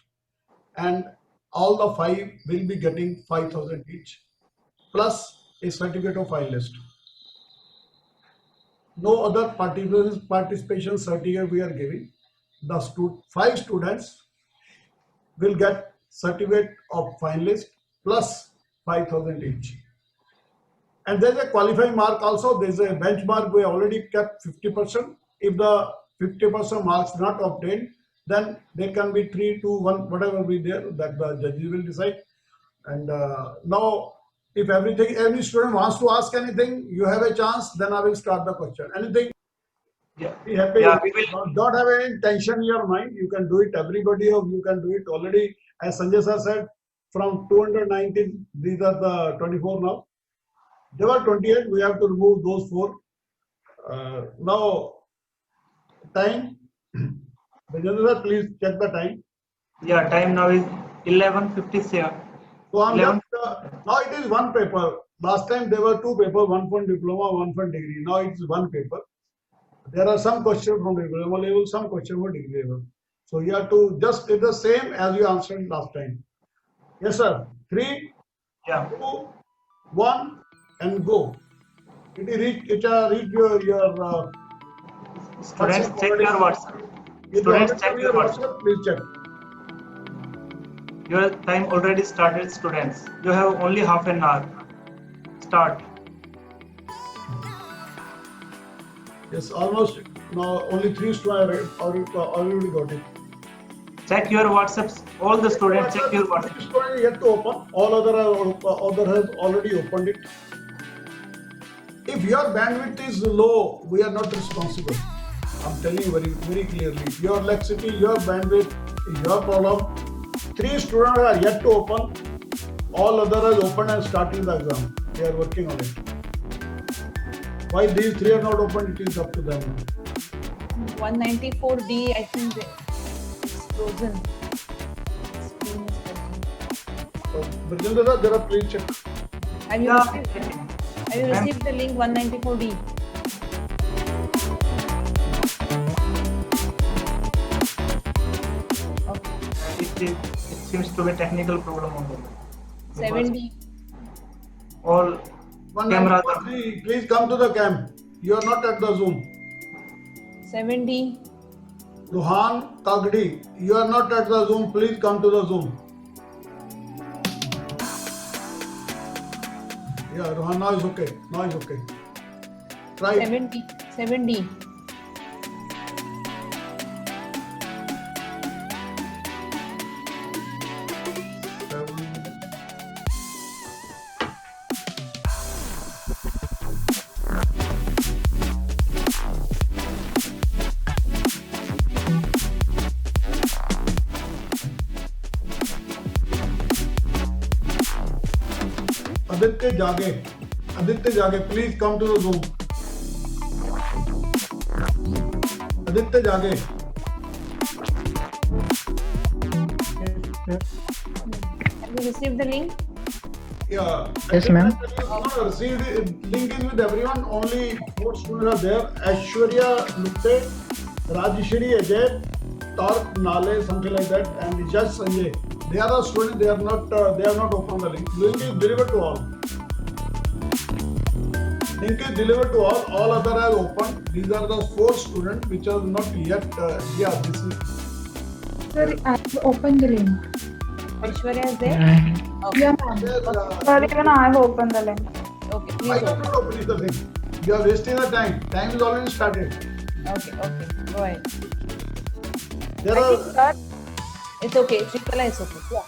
S6: and all the 5 will be getting 5,000 each, plus a certificate of finalist. No other participation certificate we are giving. The 5 students will get certificate of finalist plus 5,000 each. And there's a qualifying mark also. There's a benchmark. We already kept 50%. If the 50% marks not obtained, then there can be 3, 2, 1, whatever be there, that the judges will decide. And now, if any student wants to ask anything, you have a chance, then I will start the question. Anything?
S7: Yeah.
S6: Be happy.
S7: Yeah, we will.
S6: Don't have any tension in your mind. You can do it. Everybody of you can do it already. As Sanjay sir said, from 219, these are the 24 now. There were 28. We have to remove those 4. Now, time. Bajendra sir, please check the time.
S7: Yeah, time now is 11:57.
S6: So I'm just, now it is 1 paper. Last time there were 2 papers, one for diploma, one for degree. Now it's 1 paper. There are some questions from diploma level, some questions for degree level. So you have to just do the same as you answered last time. Yes, sir. 3,
S7: Yeah.
S6: 2, 1, and go. It reach your
S7: Students, check your WhatsApp.
S6: If
S7: Students,
S6: you
S7: check your WhatsApp.
S6: Please check.
S7: Your time already started, students. You have only half an hour. Start.
S6: Yes, almost. Now only 3 students already got it.
S7: Check your WhatsApps. All the students, check your WhatsApp.
S6: This student is yet to open. All other has already opened it. If your bandwidth is low, we are not responsible. I'm telling you very, very clearly. Your laxity, your bandwidth is your problem. 3 students are yet to open. All other has opened and starting the exam. They are working on it. Why these three are not open, it is up to them.
S2: 194D, I think it's frozen. Screen is frozen.
S6: Brajendra sir, there are please check.
S2: Have you received the link 194D?
S7: It seems to be technical problem only.
S2: 7D.
S7: All cameras are.
S6: Please come to the camp. You are not at the Zoom.
S2: 7D.
S6: Ruhan Kagdi, you are not at the Zoom. Please come to the Zoom. Yeah, Ruhan, now is okay. Now is okay. Try.
S2: 7D. 7D.
S6: Aditya Jage, please come to the Zoom. Aditya Jage.
S2: Have you received the link?
S6: Yeah.
S8: Yes, ma'am.
S6: Received link is with everyone. Only 4 students are there. Aishwarya Lupte, Rajeshwari Ajay, Tark Nale, something like that, and Yash Sanjay. They are the students. They have not opened the link. Link is delivered to all. Link is delivered to all. All other are open. These are the 4 students which are not yet. This is.
S9: Sir, I have opened the link.
S2: Aishwarya is there? Okay.
S9: Yeah, ma'am. Sir, even I have opened the link.
S2: Okay,
S6: I
S2: please open.
S6: cannot open the link. You are wasting the time. Time is already started.
S2: Okay, go ahead.
S6: There are.
S1: Sir,
S2: It's okay. Shrikala is okay. Yeah.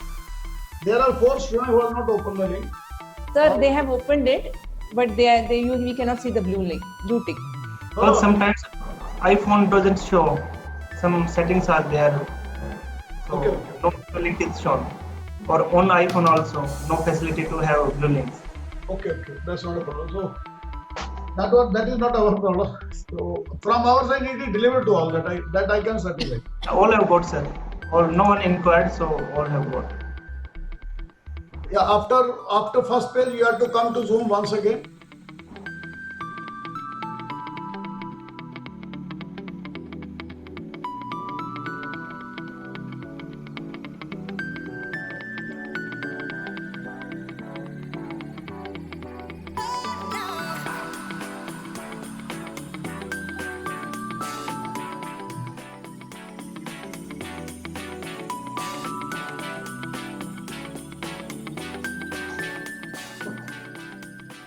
S6: There are 4 students who have not opened the link.
S2: Sir, they have opened it, but we cannot see the blue tick.
S7: Well, sometimes iPhone doesn't show. Some settings are there. So
S6: Okay.
S7: no link is shown. Or on iPhone also, no facility to have blue links.
S6: Okay, that's not a problem. So that is not our problem. So from our side, it is delivered to all. That I can certify.
S7: All have got, sir. Or no one inquired, so all have got.
S6: Yeah, after first page, you have to come to Zoom once again.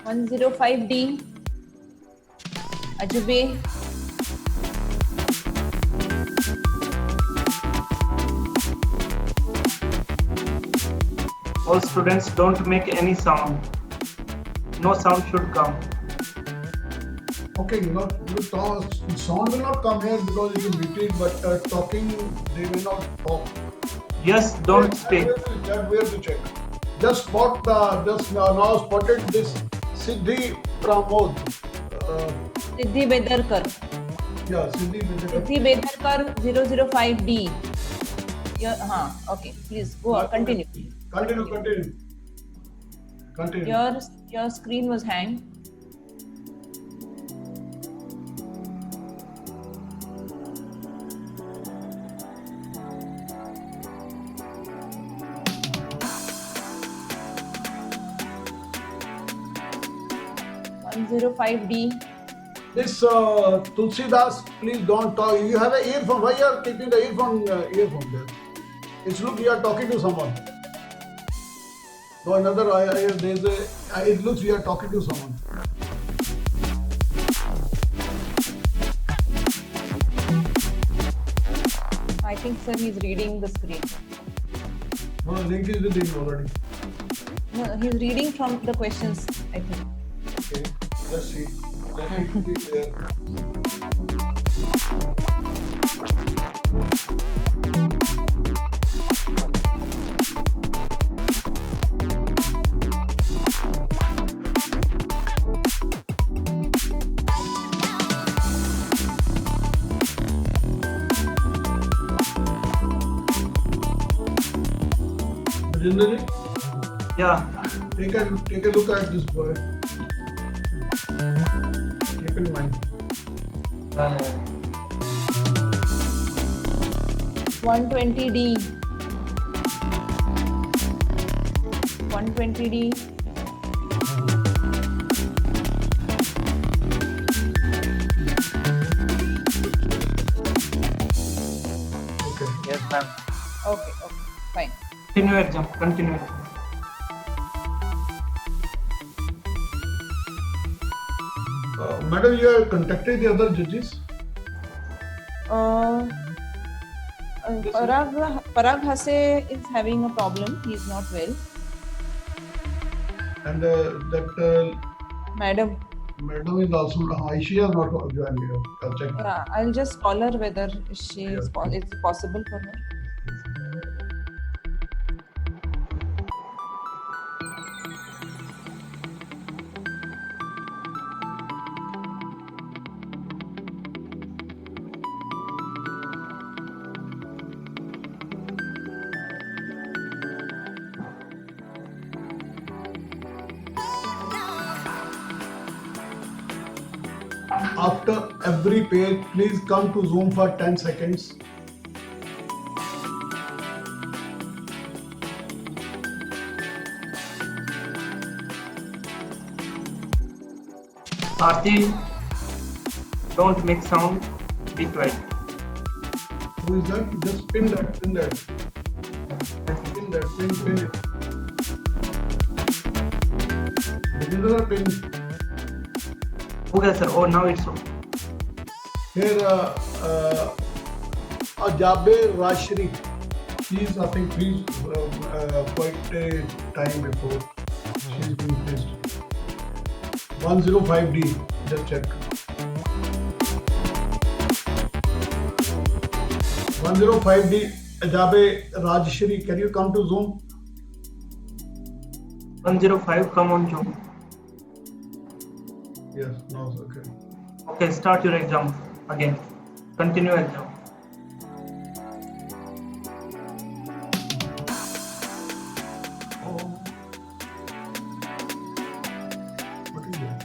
S2: One 105D. Ajube.
S7: All students don't make any sound. No sound should come.
S6: Okay, sound will not come here because it is muted, but talking, they will not talk.
S7: Yes, don't speak.
S6: Where to check? Just now spotted this Siddhi Pramod.
S2: Siddhi Bedarkar.
S6: Yeah, Siddhi Pramod.
S2: Siddhi Bedarkar 005D. Okay, please go on, continue.
S6: Continue.
S2: Your screen was hanged. D.
S6: This Tulsidas, please don't talk. You have an earphone. Why you are keeping the earphone there? It's look you are talking to someone. No, another. It looks you are talking to someone.
S2: I think, sir, he's reading the screen.
S6: No, link is with him already.
S2: No, he's reading from the questions, I think.
S6: Okay, let's see. Let me be there. Vijendra ji,
S7: Yeah.
S6: take a look at this boy. Keep in mind.
S2: 120D. 120D.
S6: Okay.
S7: Yes, ma'am.
S2: Okay, fine.
S7: Continue exam. Continue.
S6: Madam, you have contacted the other judges?
S2: Parag Hase is having a problem. He is not well.
S6: And that
S2: Madam,
S6: madam is also, she has not joined here. I'll check.
S2: yeah, I'll just call her whether she is it's possible for her.
S6: After every page, please come to Zoom for 10 seconds.
S7: Aarti, don't make sound. Be quiet.
S6: Who is that? Just pin that, pin that. Pin that, pin it. Vijendra, pin.
S7: Okay, sir. Oh, now it's okay.
S6: Here, Ajabe Rashri. She's, I think, quite a time before she's been placed. 105D, just check. 105D, Ajabe Rajshri, can you come to Zoom?
S7: 105, come on, Joe.
S6: Yes, no, okay.
S7: Okay, start your exam again. Continue exam.
S6: Oh. What is that?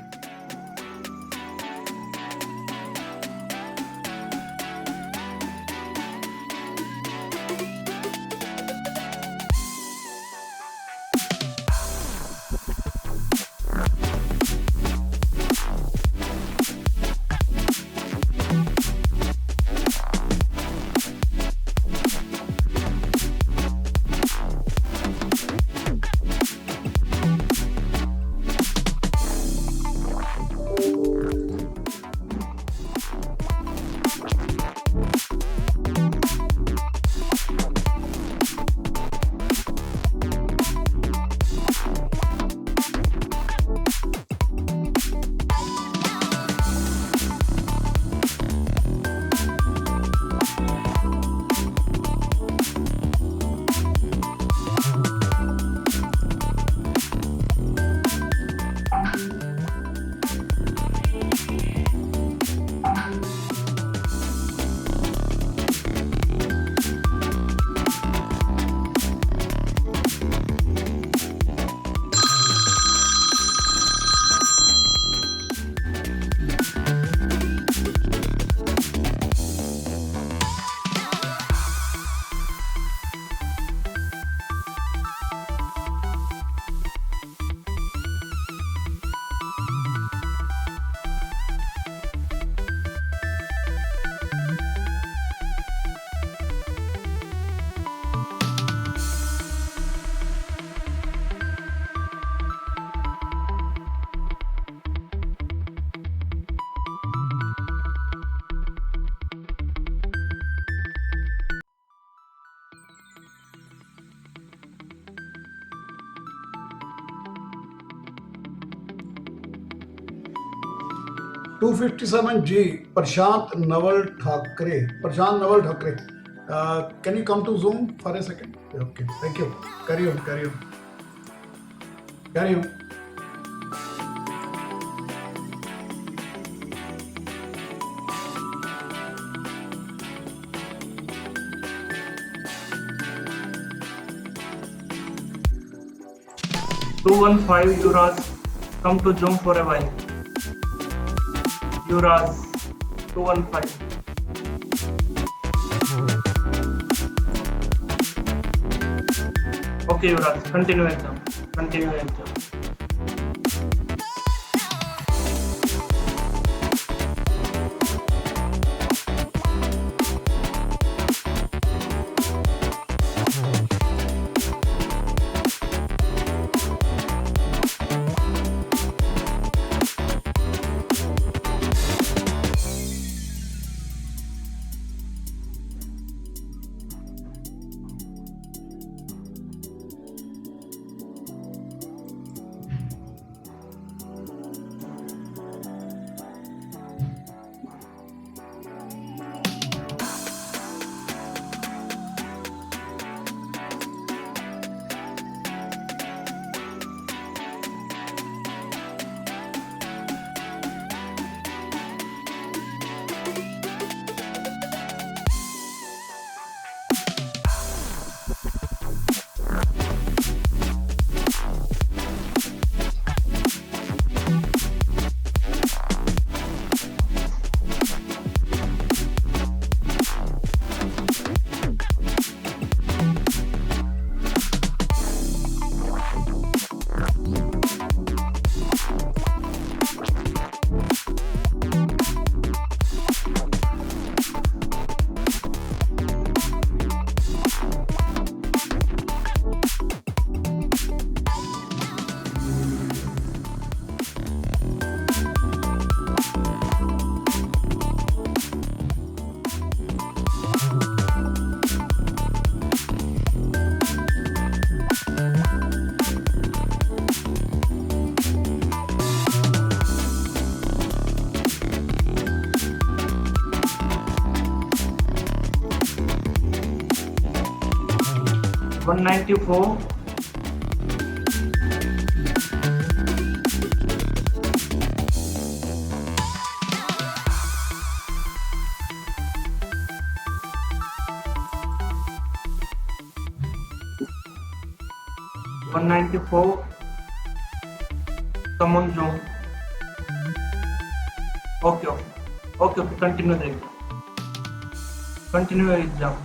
S6: $257G, Prashant Naval Thakre. Can you come to Zoom for a second? Okay, thank you. Carry on.
S7: 215 Yuras, come to Zoom for a while. Yuras 215. Okay, Yuras, continue exam. Continue exam. One 94. One 94. Come on, Zoom. Okay. Continue the exam. Continue your exam.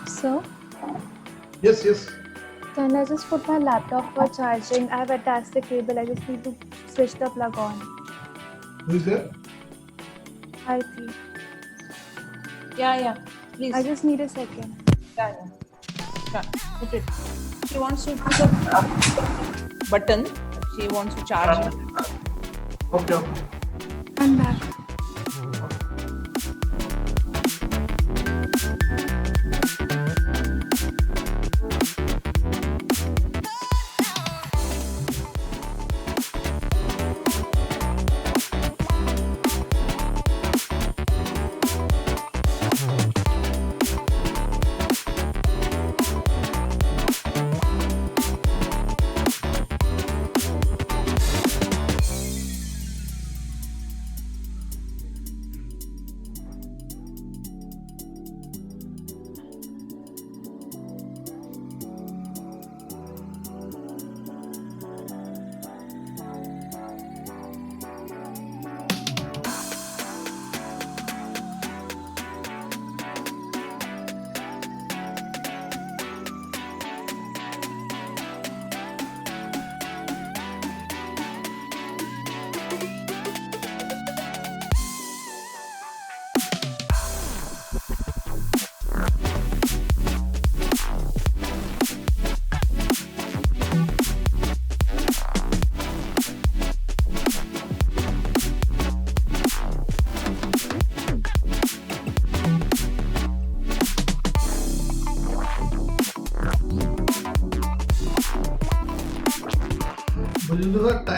S9: So,
S6: Yes.
S9: can I just put my laptop for charging? I have attached the cable. I just need to switch the plug on.
S6: Who is there?
S9: I think.
S2: Yeah, please.
S9: I just need a second.
S2: Yeah. Put it. She wants to push a button. She wants to charge it.
S7: Okay.
S9: I'm back.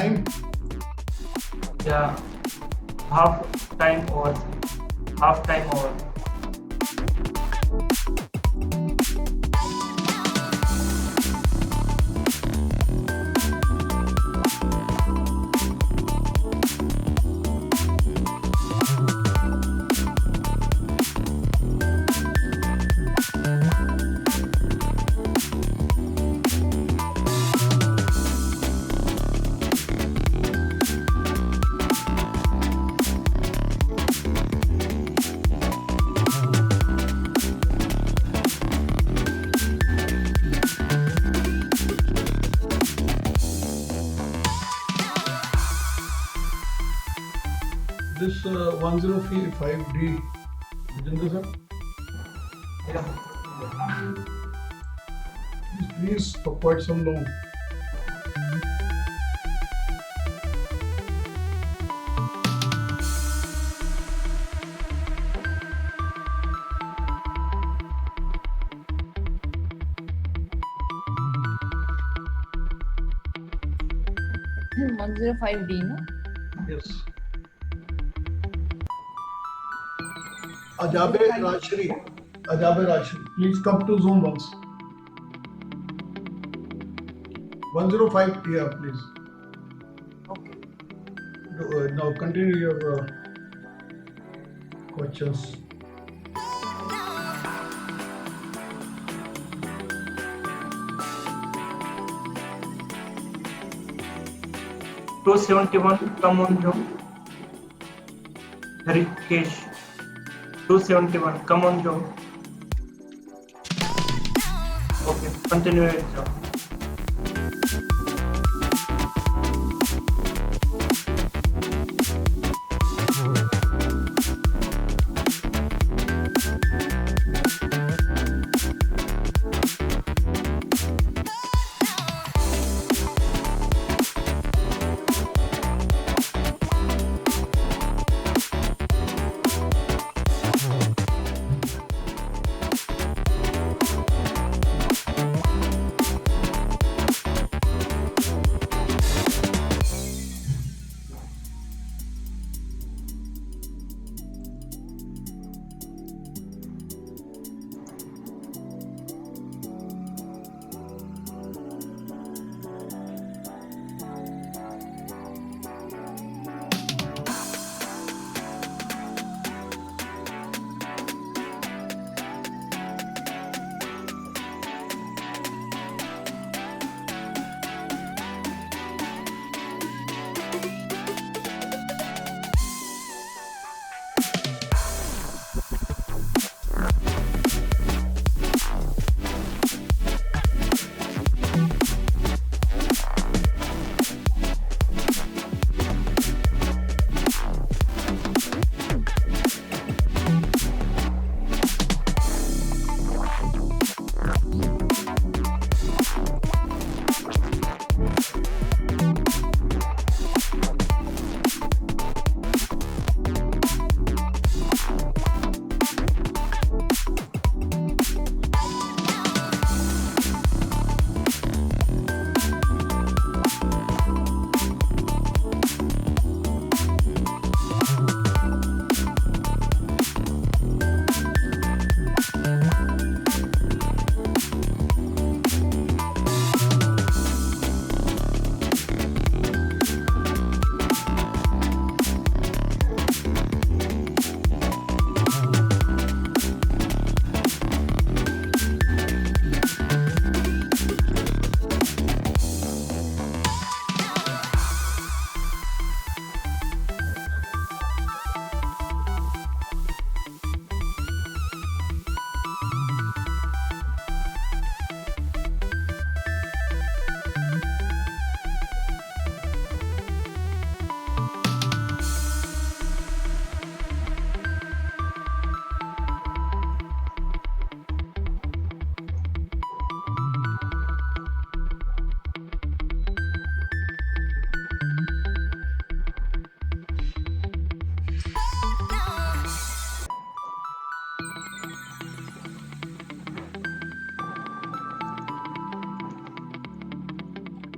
S6: time?
S7: Yeah, half time over. Half time over.
S6: This 105D, Vijendra sir,
S7: Yeah.
S6: please for quite some long.
S2: Hmm, 105D, no?
S6: Yes. Ajabe Rajshri, please come to Zoom once. 105, yeah, please.
S2: Okay.
S6: Now continue your questions.
S7: $271, come on, Joe. Rikesh. 271, come on, Joe. Okay, continue it, Joe.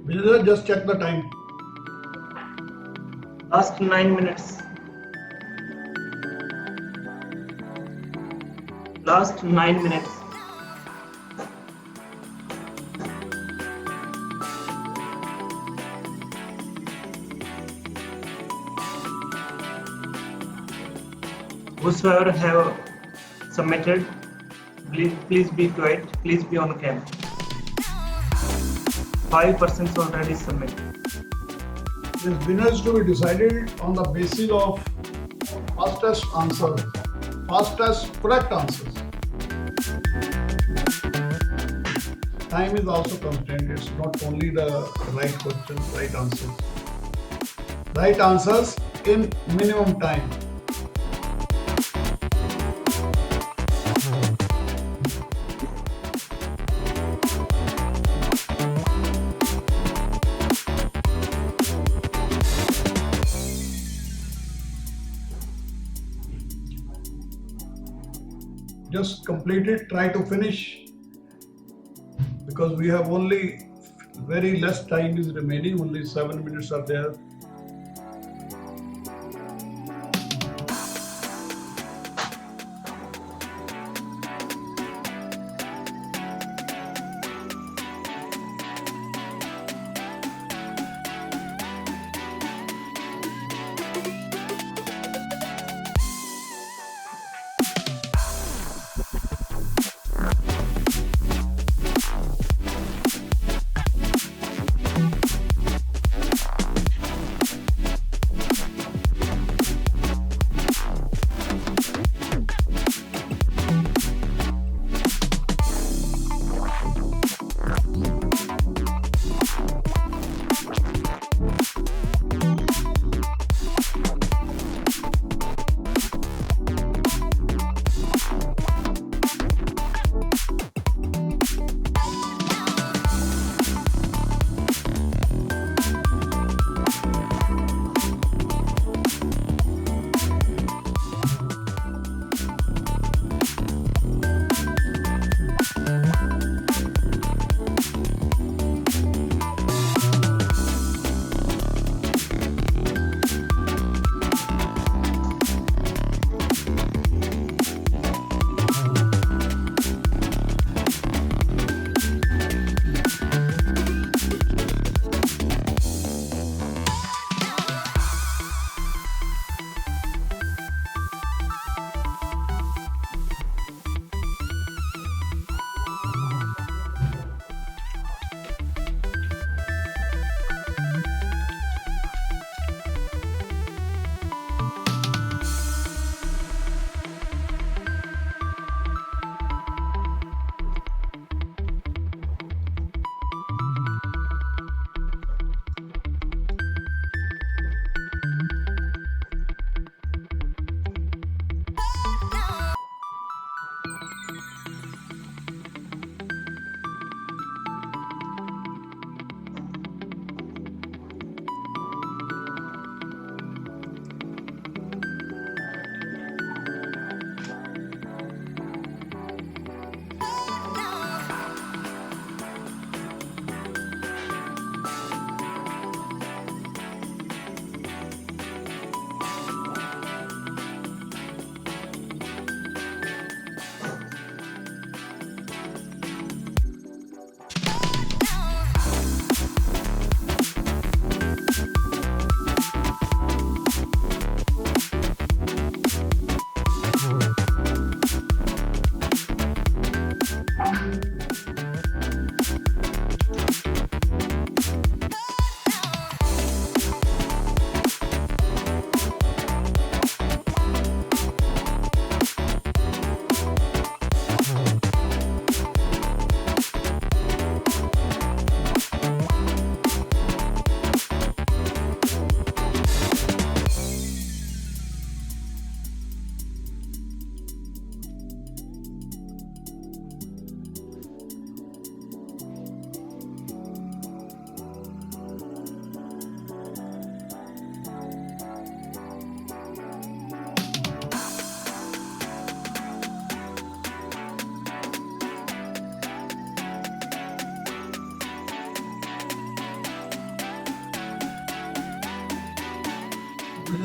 S6: Vijendra, just check the time.
S7: Last 9 minutes. Last 9 minutes. Whosoever have submitted, please be quiet. Please be on cam. 5% already submitted.
S6: This winner is to be decided on the basis of fastest answer, fastest correct answers. Time is also constrained. It's not only the right questions, right answers. Right answers in minimum time. Just complete it, try to finish, because we have only very less time is remaining, only 7 minutes are there.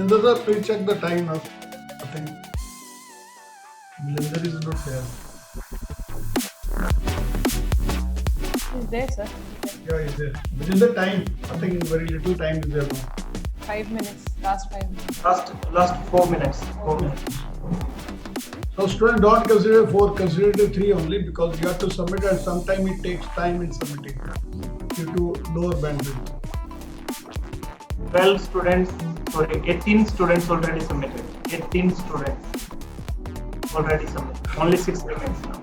S6: Milinder sir, please check the time now. I think Milinder is not there.
S2: He's there, sir.
S6: Yeah, he's there. Within the time, I think very little time is there now.
S2: 5 minutes. Last 5 minutes.
S7: Last 4 minutes. 4 minutes.
S6: So student, don't consider 4, consider it 3 only, because you have to submit and sometimes it takes time in submitting due to lower bandwidth.
S7: 12 students, sorry, 18 students already submitted. 18 students already submitted. Only 6 remains now.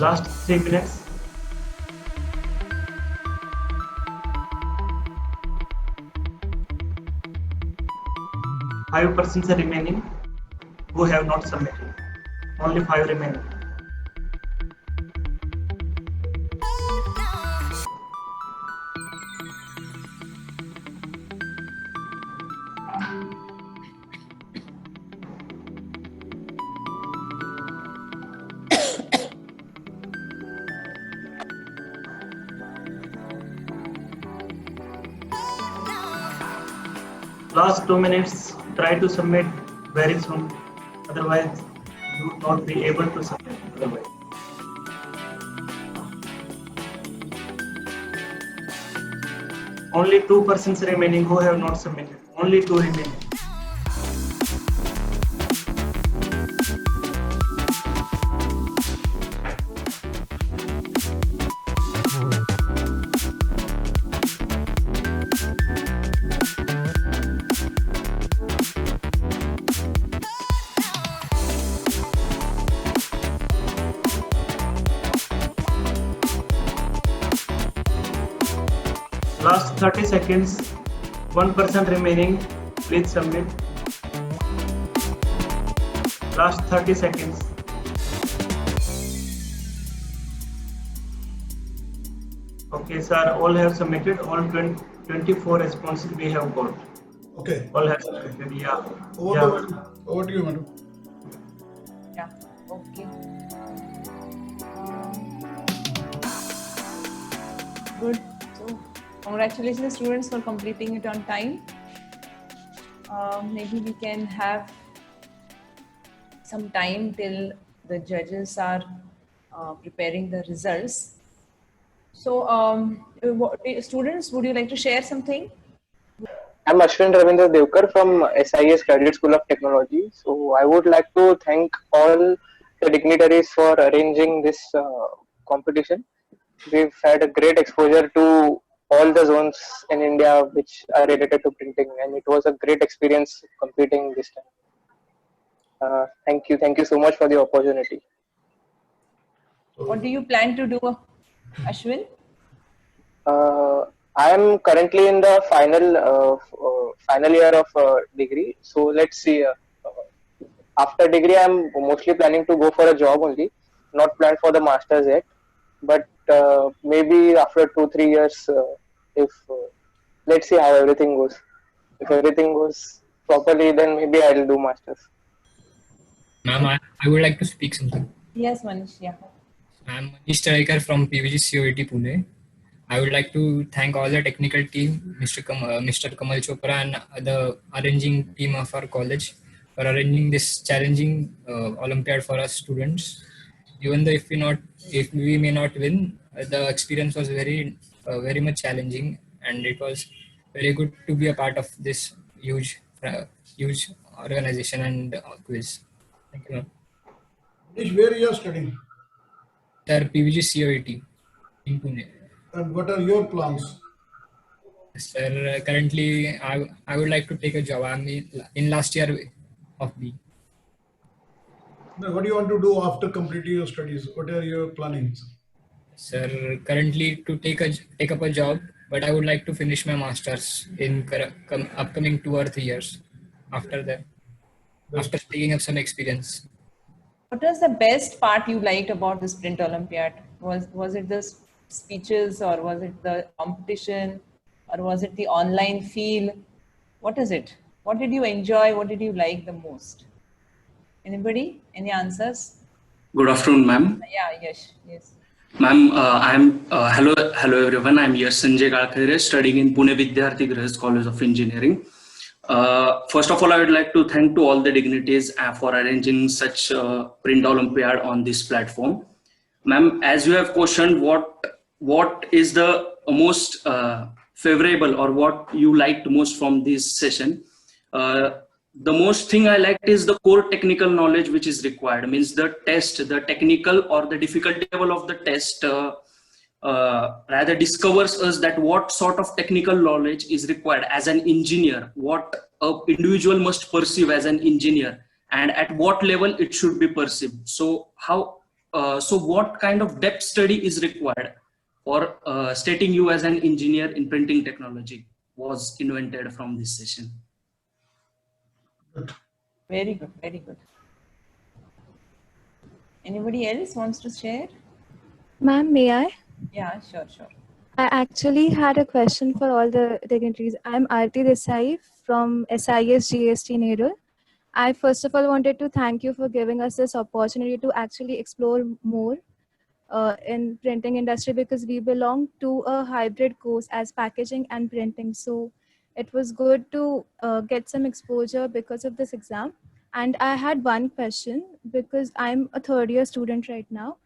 S7: Last 3 minutes. Five persons are remaining who have not submitted. Only 5 remaining. Last 2 minutes, try to submit very soon, otherwise you would not be able to submit otherwise. Only 2 persons remaining who have not submitted. Only 2 remaining. Last 30 seconds, 1 person remaining, please submit. Last 30 seconds. Okay, sir, all have submitted, all 24 responses we have got.
S6: Okay.
S7: All have submitted, yeah.
S6: Over to you, madam.
S2: Yeah. Okay. Good. So, congratulations, students, for completing it on time. Maybe we can have some time till the judges are preparing the results. So, students, would you like to share something?
S8: I'm Ashwin Ravindra Devkar from SIS Graduate School of Technology. So I would like to thank all the dignitaries for arranging this competition. We've had a great exposure to all the zones in India which are related to printing, and it was a great experience competing this time. Thank you so much for the opportunity.
S2: What do you plan to do, Ashwin?
S8: I am currently in the final year of degree. So let's see. After degree, I am mostly planning to go for a job only, not planned for the masters yet. But maybe after 2-3 years, let's see how everything goes. If everything goes properly, then maybe I'll do masters.
S10: Ma'am, I would like to speak something.
S2: Yes, Manish. Yeah.
S10: I'm Manish Taraikar from PVG COET Pune. I would like to thank all the technical team, Mr. Kamal Chopra and the arranging team of our college for arranging this challenging Olympiad for us students. Even though if we may not win, the experience was very much challenging, and it was very good to be a part of this huge organization and quiz. Thank you, ma'am.
S6: Manish, where you are studying?
S10: Sir, PVG COET in Pune.
S6: And what are your plans?
S10: Sir, currently I would like to take a job. I'm in last year of B.
S6: Now, what do you want to do after completing your studies? What are your plannings?
S10: Sir, currently to take up a job, but I would like to finish my masters in upcoming 2 or 3 years. After that, after taking up some experience.
S2: What was the best part you liked about the Sprint Olympiad? Was it the speeches, or was it the competition, or was it the online feel? What is it? What did you enjoy? What did you like the most? Anybody? Any answers?
S11: Good afternoon, ma'am.
S2: Yeah, yes.
S11: Ma'am, hello everyone. I'm Yash Sanjay Galkare, studying in Pune Vidyarthi Grahas College of Engineering. First of all, I would like to thank to all the dignitaries for arranging such Print Olympiad on this platform. Ma'am, as you have questioned, what is the most favorable, or what you liked most from this session? The most thing I liked is the core technical knowledge which is required. Means the test, the technical or the difficulty level of the test rather discovers us that what sort of technical knowledge is required as an engineer, what an individual must perceive as an engineer, and at what level it should be perceived. So what kind of depth study is required for stating you as an engineer in printing technology was invented from this session.
S2: Very good, very good. Anybody else wants to share?
S9: Ma'am, may I?
S2: Yeah, sure.
S9: I actually had a question for all the dignitaries. I'm Aarti Desai from SIS GST Nerul. I first of all wanted to thank you for giving us this opportunity to actually explore more in printing industry, because we belong to a hybrid course as packaging and printing. So it was good to get some exposure because of this exam. And I had one question, because I'm a third year student right now.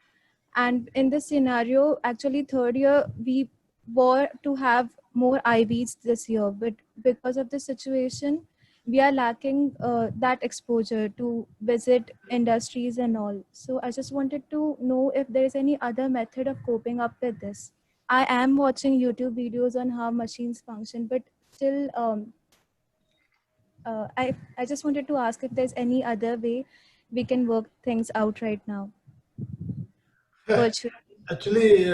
S9: And in this scenario, actually third year, we were to have more IVs this year, but because of the situation, we are lacking that exposure to visit industries and all. So I just wanted to know if there is any other method of coping up with this. I am watching YouTube videos on how machines function, but still, I just wanted to ask if there's any other way we can work things out right now. Virtually.
S6: Actually,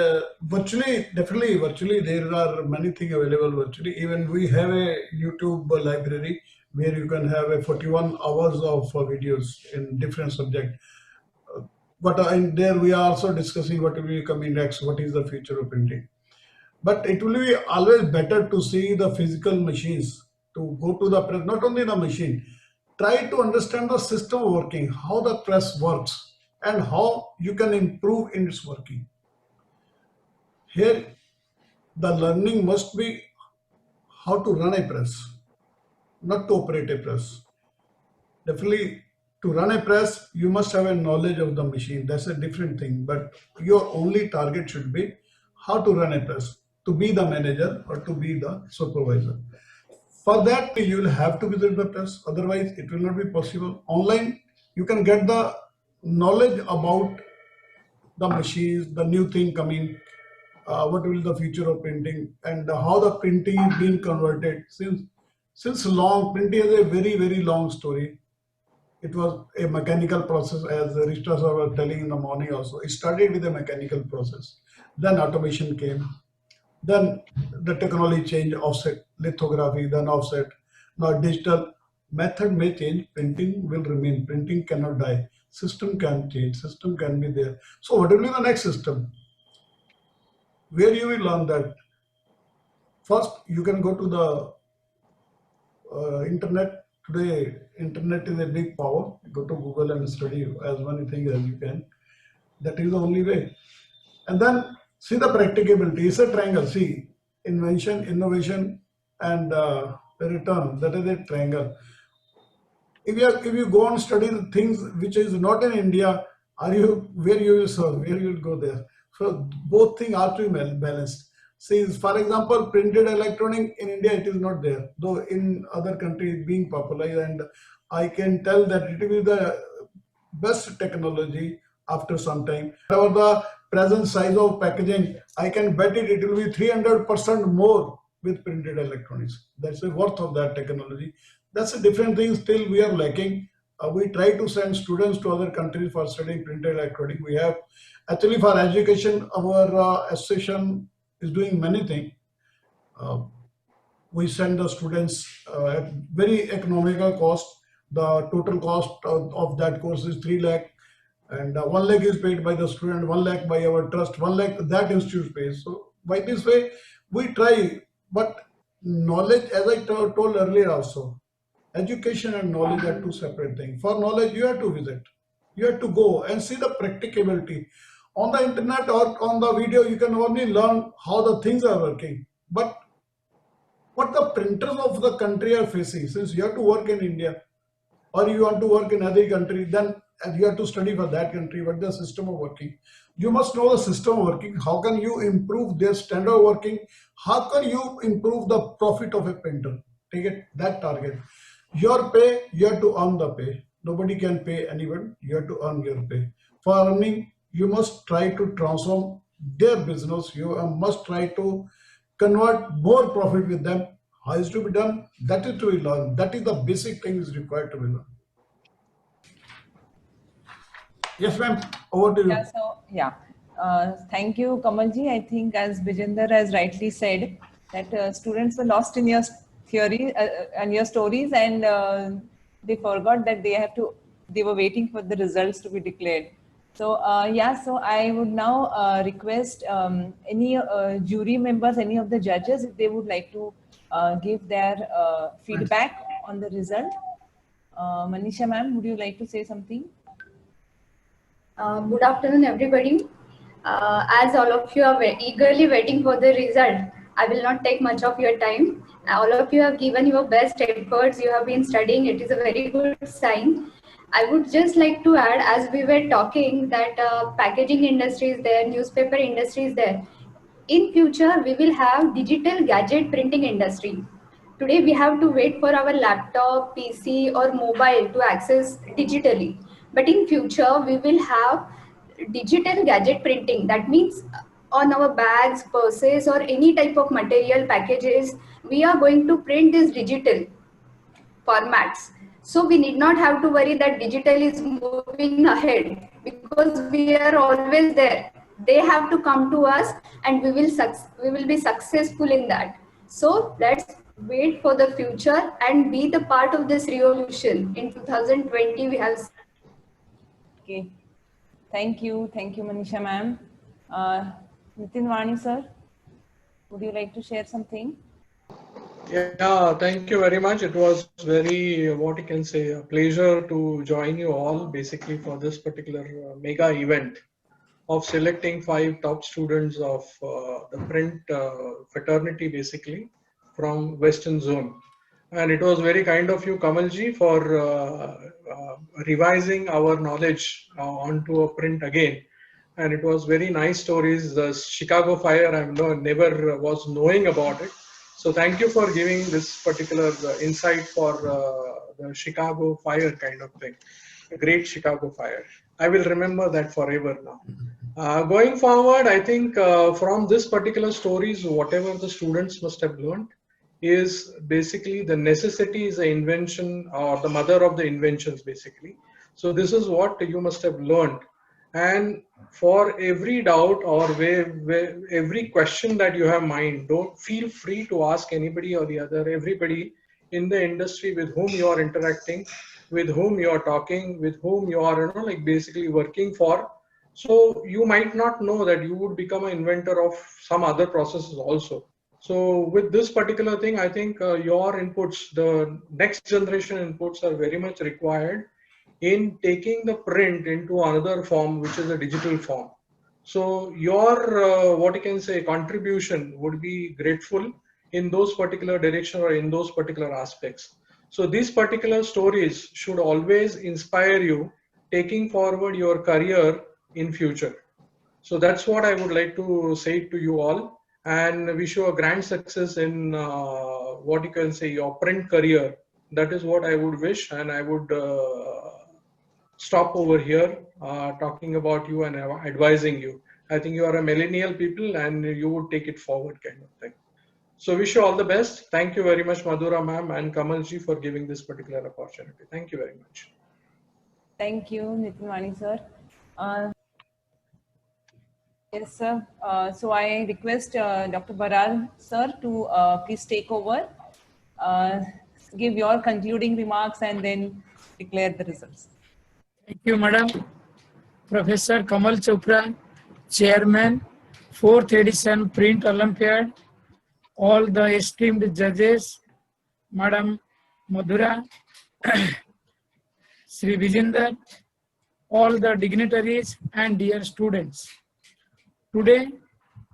S6: virtually, there are many things available virtually. Even we have a YouTube library where you can have a 41 hours of videos in different subjects. But in there we are also discussing what will be coming next, what is the future of printing. But it will be always better to see the physical machines, to go to the press, not only the machine, try to understand the system working, how the press works, and how you can improve in its working. Here, the learning must be how to run a press, not to operate a press. Definitely, to run a press, you must have a knowledge of the machine. That's a different thing. But your only target should be how to run a press, to be the manager or to be the supervisor. For that, you will have to visit the press. Otherwise, it will not be possible. Online, you can get the knowledge about the machines, the new thing coming, what will the future of printing, and how the printing is being converted. Since long, printing is a very, very long story. It was a mechanical process, as Rishta sir was telling in the morning also. It started with a mechanical process. Then automation came. Then the technology changed, offset, lithography, then offset. Now digital method may change, printing will remain. Printing cannot die. System can change, system can be there. So what will be the next system? Where you will learn that? First, you can go to the internet. Today, internet is a big power. Go to Google and study as many things as you can. That is the only way. And then see the practicability. It's a triangle. See, invention, innovation, and the return. That is a triangle. If you go and study the things which is not in India, where you will serve, where you will go there. So both things are to be balanced. See, for example, printed electronic in India, it is not there, though in other countries being popular, and I can tell that it will be the best technology after some time. Whatever the present size of packaging, I can bet it will be 300% more with printed electronics. That's the worth of that technology. That's a different thing. Still, we are lacking. We try to send students to other countries for studying printed electronic. We have actually for education, our association is doing many things. We send the students at very economical cost. The total cost of that course is 3 lakh, and 1 lakh is paid by the student, 1 lakh by our trust, 1 lakh that institute pays. So by this way, we try. But knowledge, as I told earlier also, education and knowledge are two separate things. For knowledge, you have to visit, you have to go and see the practicability. On the internet or on the video, you can only learn how the things are working. But what the printers of the country are facing, since you have to work in India or you want to work in other country, then you have to study for that country, what the system of working. You must know the system of working. How can you improve their standard of working? How can you improve the profit of a printer? Take it, that target. Your pay, you have to earn the pay. Nobody can pay anyone. You have to earn your pay. For earning, you must try to transform their business. You must try to convert more profit with them. How is to be done? That is to be learned. That is the basic thing is required to be learned. Yes, ma'am. Over to you.
S2: Yeah, so thank you, Kamalji. I think as Vijender has rightly said, that students were lost in your theory and your stories, and they forgot that they were waiting for the results to be declared. So so I would now request any jury members, any of the judges, if they would like to give their feedback on the result. Manisha ma'am, would you like to say something?
S12: Good afternoon, everybody. As all of you are eagerly waiting for the result, I will not take much of your time. All of you have given your best efforts. You have been studying. It is a very good sign. I would just like to add, as we were talking, that packaging industry is there, newspaper industry is there. In future, we will have digital gadget printing industry. Today, we have to wait for our laptop, PC or mobile to access digitally. But in future, we will have digital gadget printing. That means on our bags, purses or any type of material packages, we are going to print this digital formats. So we need not have to worry that digital is moving ahead, because we are always there. They have to come to us and we will be successful in that. So let's wait for the future and be the part of this revolution. In 2020, we have.
S2: Okay. Thank you, Manisha ma'am. Nitin Vani sir, would you like to share something?
S13: Yeah, thank you very much. It was very, what you can say, a pleasure to join you all basically for this particular mega event of selecting 5 top students of the print fraternity basically from Western Zone. And it was very kind of you, Kamalji, for revising our knowledge onto a print again. And it was very nice stories. The Chicago fire, I never was knowing about it. So thank you for giving this particular insight for the Chicago fire kind of thing. A great Chicago fire. I will remember that forever now. Going forward, I think from this particular stories, whatever the students must have learned is basically the necessity is the invention or the mother of the inventions basically. So this is what you must have learned. And for every doubt or every question that you have mind, don't feel free to ask anybody or the other, everybody in the industry with whom you are interacting, with whom you are talking, with whom you are like basically working for. So you might not know that you would become an inventor of some other processes also. So with this particular thing, I think your inputs, the next generation inputs are very much required in taking the print into another form, which is a digital form. So your, what you can say, contribution would be grateful in those particular direction or in those particular aspects. So these particular stories should always inspire you taking forward your career in future. So that's what I would like to say to you all, and wish you a grand success in what you can say, your print career. That is what I would wish, and I would stop over here talking about you and advising you. I think you are a millennial people and you would take it forward kind of thing. So wish you all the best. Thank you very much, Madhura ma'am and Kamalji, for giving this particular opportunity. Thank you very much.
S2: Thank you, Nitin Wani sir. Yes, sir. So I request Dr. Baral sir to please take over, give your concluding remarks and then declare the results.
S14: Thank you, Madam. Professor Kamal Chopra, Chairman, 4th edition Print Olympiad, all the esteemed judges, Madam Madhura, Sri Vijender, all the dignitaries and dear students. Today,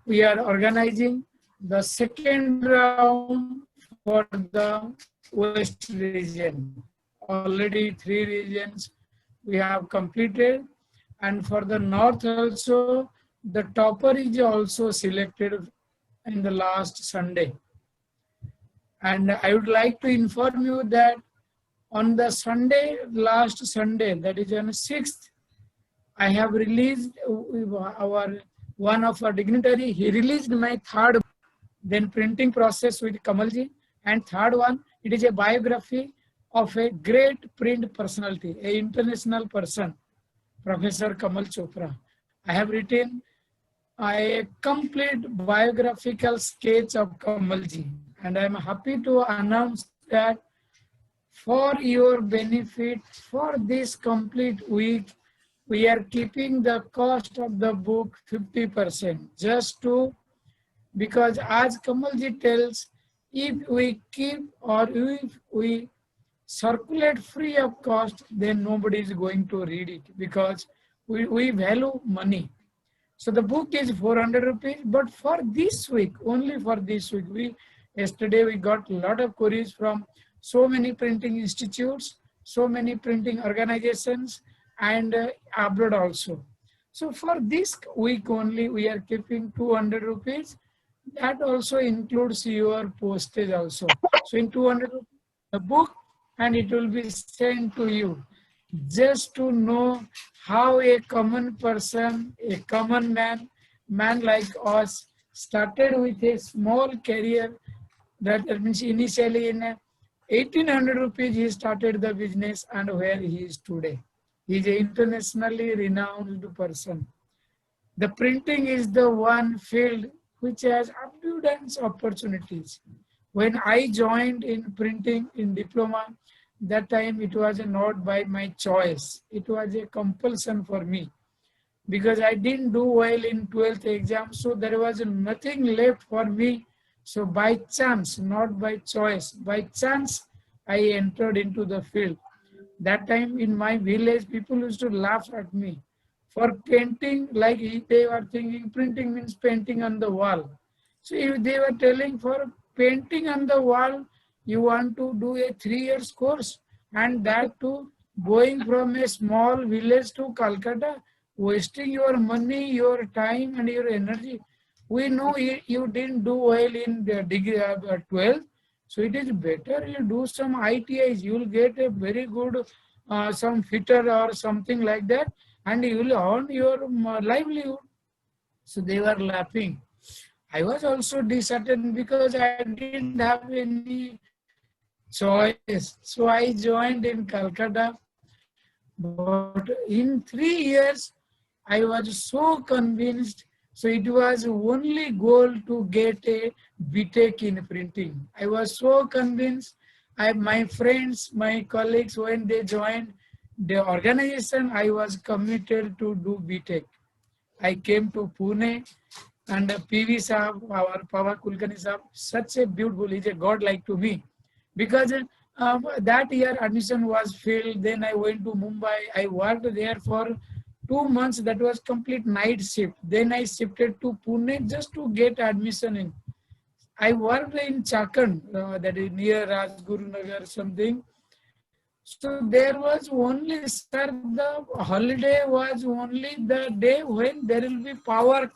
S14: we are organizing the second round for the West region. Already 3 regions we have completed, and for the North also, the topper is also selected in the last Sunday. And I would like to inform you that on the Sunday, last Sunday, that is on 6th, I have released one of our dignitary, he released my 3rd, then printing process with Kamalji, and 3rd one, it is a biography of a great print personality, an international person, Professor Kamal Chopra. I have written a complete biographical sketch of Kamalji, and I am happy to announce that for your benefit, for this complete week, we are keeping the cost of the book 50%, just to, because as Kamalji tells, if we keep or if we circulate free of cost, then nobody is going to read it, because we value money. So the book is 400 rupees, but for this week, only for this week, yesterday we got a lot of queries from so many printing institutes, so many printing organizations, and abroad also. So for this week only, we are keeping 200 rupees. That also includes your postage also. So in 200 rupees, the book, and it will be sent to you, just to know how a common person, a common man like us, started with a small career. That means initially in 1800 rupees he started the business, and where he is today. He is an internationally renowned person. The printing is the one field which has abundant opportunities. When I joined in printing in diploma, that time it was not by my choice. It was a compulsion for me, because I didn't do well in 12th exam, so there was nothing left for me. So by chance, not by choice, by chance, I entered into the field. That time in my village, people used to laugh at me for painting, like they were thinking printing means painting on the wall. So if they were telling for painting on the wall, you want to do a 3 years course, and that too going from a small village to Calcutta, wasting your money, your time and your energy. We know you didn't do well in the degree 12. So it is better you do some ITIs, you will get a very good some fitter or something like that, and you will earn your livelihood. So they were laughing. I was also disheartened because I didn't have any choice. So I joined in Calcutta. But in 3 years, I was so convinced. So it was only goal to get a BTech in printing. I was so convinced. My friends, my colleagues, when they joined the organization, I was committed to do BTech. I came to Pune, and PV Saab, our Pava Kulkarni Saab, such a beautiful, he's a god like to me. Because that year admission was filled. Then I went to Mumbai. I worked there for 2 months. That was complete night shift. Then I shifted to Pune just to get admission in. I worked in Chakan, that is near Rajguru Nagar something. So there was only, sir, the holiday was only the day when there will be power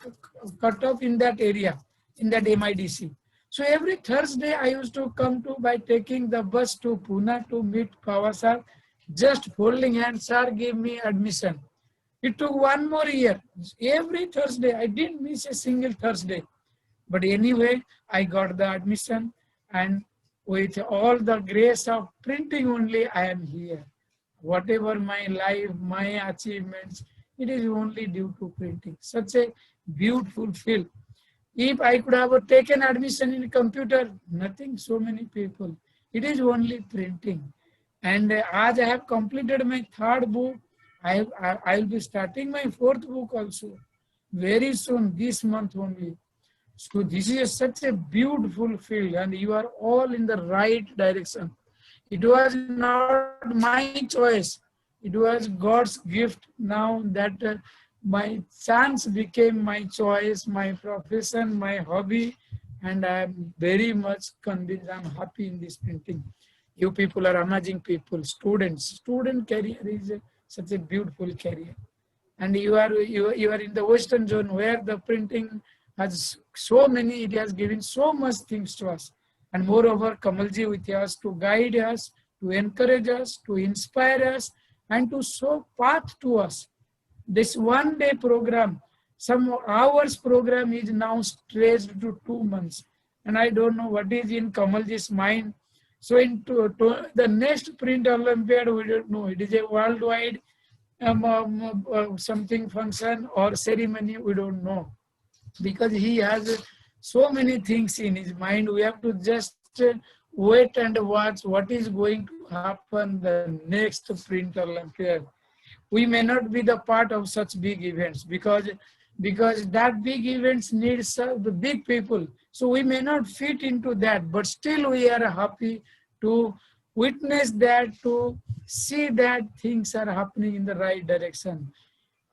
S14: cut off in that area, in that MIDC. So every Thursday I used to come to by taking the bus to Pune to meet Pava sir. just holding hands, sir, give me admission. It took 1 more year. Every Thursday, I didn't miss a single Thursday. But anyway, I got the admission, and with all the grace of printing only, I am here. Whatever my life, my achievements, it is only due to printing. Such a beautiful field. If I could have taken admission in computer, nothing, so many people. It is only printing. And as I have completed my 3rd book, I will be starting my 4th book also very soon, this month only. So this is such a beautiful field, and you are all in the right direction. It was not my choice. It was God's gift. Now that my chance became my choice, my profession, my hobby, and I am very much convinced. I am happy in this printing. You people are amazing people, students. Student career is such a beautiful career. And you are in the Western zone where the printing has so many, it has given so much things to us. And moreover, Kamalji with us to guide us, to encourage us, to inspire us, and to show path to us. This 1-day program, some hours program is now stretched to 2 months. And I don't know what is in Kamalji's mind. So into the next Print Olympiad, we don't know. It is a worldwide something function or ceremony, we don't know. Because he has so many things in his mind. We have to just wait and watch what is going to happen the next Print Olympiad. We may not be the part of such big events because that big events needs the big people. So we may not fit into that, but still we are happy to witness that, to see that things are happening in the right direction.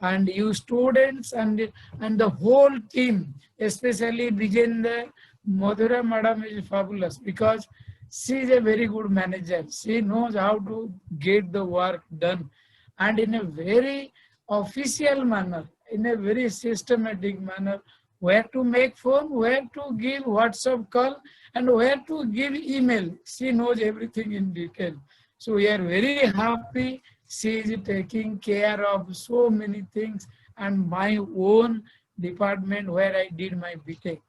S14: And you students and the whole team, especially Vijender, Madhura madam is fabulous because she is a very good manager. She knows how to get the work done, and in a very official manner, in a very systematic manner, where to make phone, where to give WhatsApp call, and where to give email. She knows everything in detail. So we are very happy. She is taking care of so many things, and my own department where I did my BTech.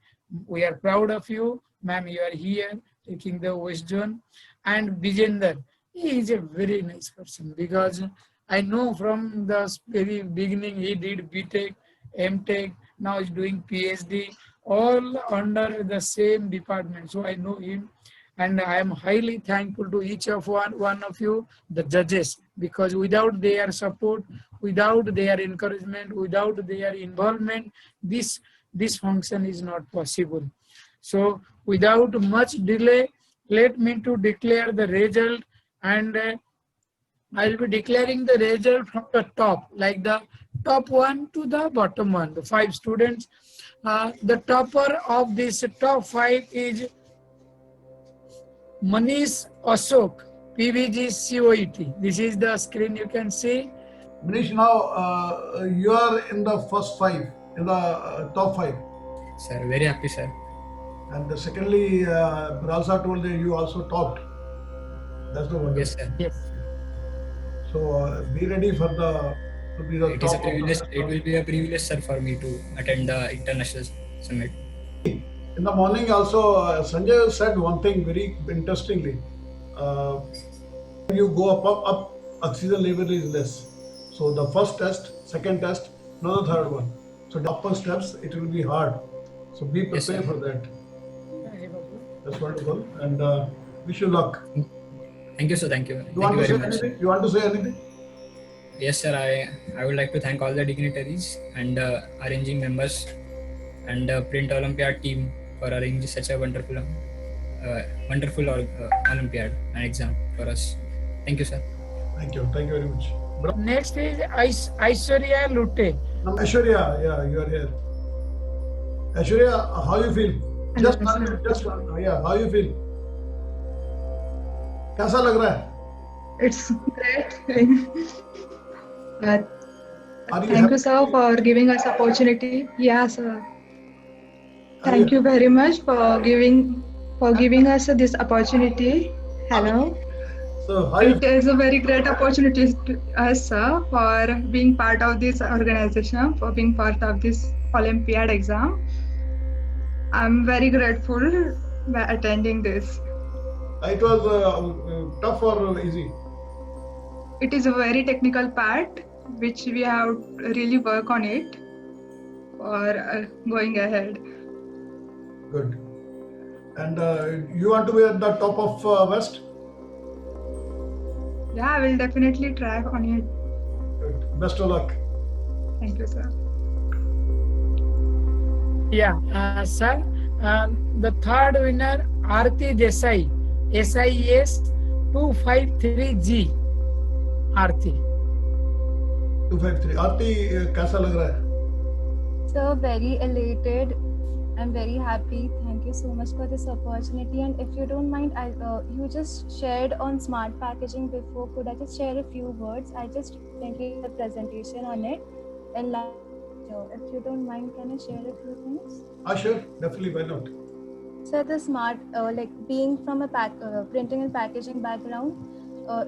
S14: We are proud of you, ma'am. You are here taking the West Zone. And Vijender, he is a very nice person because I know from the very beginning he did BTech, MTech, now he's doing PhD, all under the same department. So I know him. And I am highly thankful to each of one of you, the judges, because without their support, without their encouragement, without their involvement, this function is not possible. So without much delay, let me to declare the result, and I will be declaring the result from the top, like the top 1 to the bottom 1, the 5 students. The topper of this top 5 is Manish Ashok, PVG COET. This is the screen you can see.
S6: Manish, now you are in the first 5, in the top 5.
S10: Sir, very happy, sir.
S6: And secondly, Bralsa told that you also topped. That's the one.
S10: Yes, sir.
S14: Yes.
S6: So be ready for to be the
S10: It
S6: top.
S10: is a privilege. It will be a privilege, sir, for me to attend the international summit.
S6: In the morning also, Sanjay said one thing very interestingly. You go up, oxygen level is less. So the first test, second test, not the third one. So the upper steps, it will be hard. So be prepared for that. That's wonderful. And wish you luck.
S10: Thank you, sir. Thank you.
S6: You want to say anything? You want to say anything?
S10: Yes, sir. I would like to thank all the dignitaries and arranging members and the Print Olympiad team for arranging such a wonderful Olympiad and exam for us. Thank you, sir.
S6: Thank you. Thank you very much.
S14: Next is Aishwarya Lutte.
S6: Aishwarya, yeah, you are here. Aishwarya, how you feel? Just yeah, how you feel? कैसा लग रहा है?
S15: It's great. Thank you, sir, for giving us opportunity. Yeah, sir. Thank you very much for giving us this opportunity. Hello.
S6: So how
S15: It is a very great opportunity to us, sir, for being part of this organization, for being part of this Olympiad exam. I'm very grateful by attending this.
S6: it was tough or easy?
S15: It is a very technical part, which we have really work on it for going ahead.
S6: Good. And you want to be at the top of West?
S15: Yeah, I will definitely try on it.
S6: Good. Best of luck.
S15: Thank you, sir.
S14: Yeah, sir. The third winner, Aarti Desai, SIS 253G. Aarti.
S6: 253. Aarti, कैसा लग रहा है?
S9: So very elated. I'm very happy. Thank you so much for this opportunity. And if you don't mind, you just shared on smart packaging before. Could I just share a few words? I just gave a presentation on it. And if you don't mind, can I share a few things?
S6: Sure, definitely. Why not?
S9: So the smart, like being from a printing and packaging background,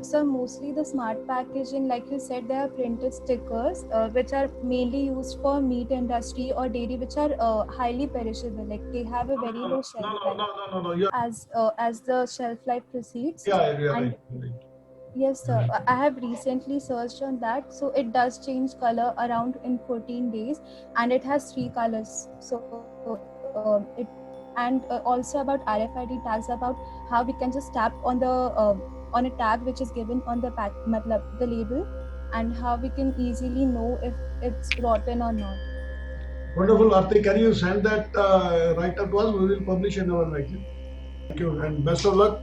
S9: so mostly the smart packaging, like you said, they are printed stickers, which are mainly used for meat industry or dairy, which are highly perishable. Like they have a very low shelf life.
S6: No.
S9: As the shelf life proceeds.
S6: Yeah,
S9: and
S6: right.
S9: Yes, sir. I have recently searched on that. So it does change color around in 14 days, and it has 3 colors. So it and also about RFID tags, about how we can just tap on the on a tag which is given on the the label, and how we can easily know if it's rotten or not.
S6: Wonderful, Aarti. Can you send that write-up to us? We will publish in our magazine. Thank you, and best of luck.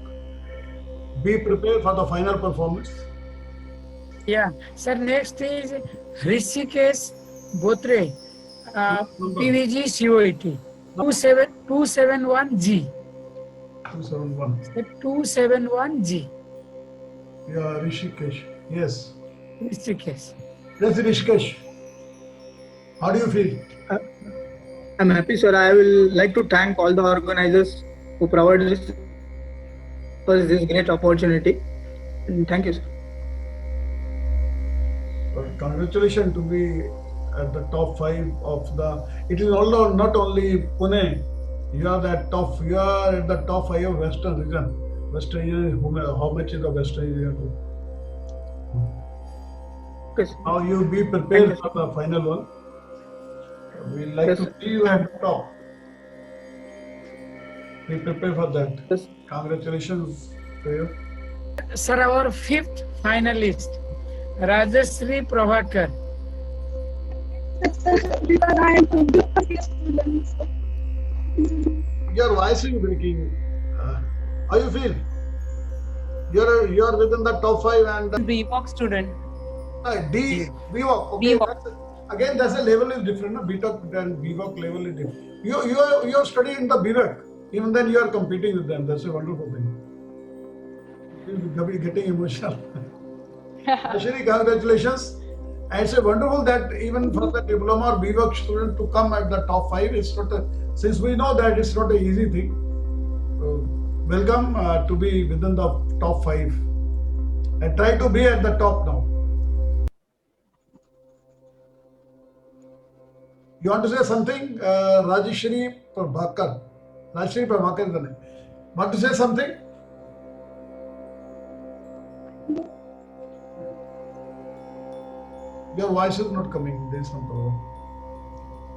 S6: Be prepared for the final performance.
S14: Yeah, sir. Next is Rishikesh Botre, PVG COET 271G.
S6: 271.
S14: 271G.
S6: Yeah, Rishikesh. Yes.
S14: Rishikesh.
S6: Yes, Rishikesh. How do you feel?
S16: I'm happy, sir. I will like to thank all the organizers who provided this great opportunity. And thank you, sir.
S6: Congratulations to be at the top 5 of the. It is not only Pune. You are at the top 5 of Western region. Western region. How much is the Western region?
S16: Yes.
S6: Now you be prepared for the final one. We like to see you at the top. Be prepared for that.
S16: Yes.
S6: Congratulations to you.
S14: Sir, our 5th finalist, Rajashri Prabhakar.
S6: Your voice is breaking. How you feel? You are within the top 5 and
S2: BVOC student.
S6: BVOC. Okay. That's a level is different. No? BTOC and BVOC level is different. You are studying in the BVOC. Even then you are competing with them. That's a wonderful thing. You're getting emotional. Ashwini, congratulations. And it's wonderful that even for the diploma or BVOC student to come at the top 5, it's not since we know that it's not an easy thing. Welcome to be within the top 5 and try to be at the top now. You want to say something? Rajashri Prabhakar. Rajashri Prabhakar is the name. Want to say something? Your voice is not coming. There is some problem.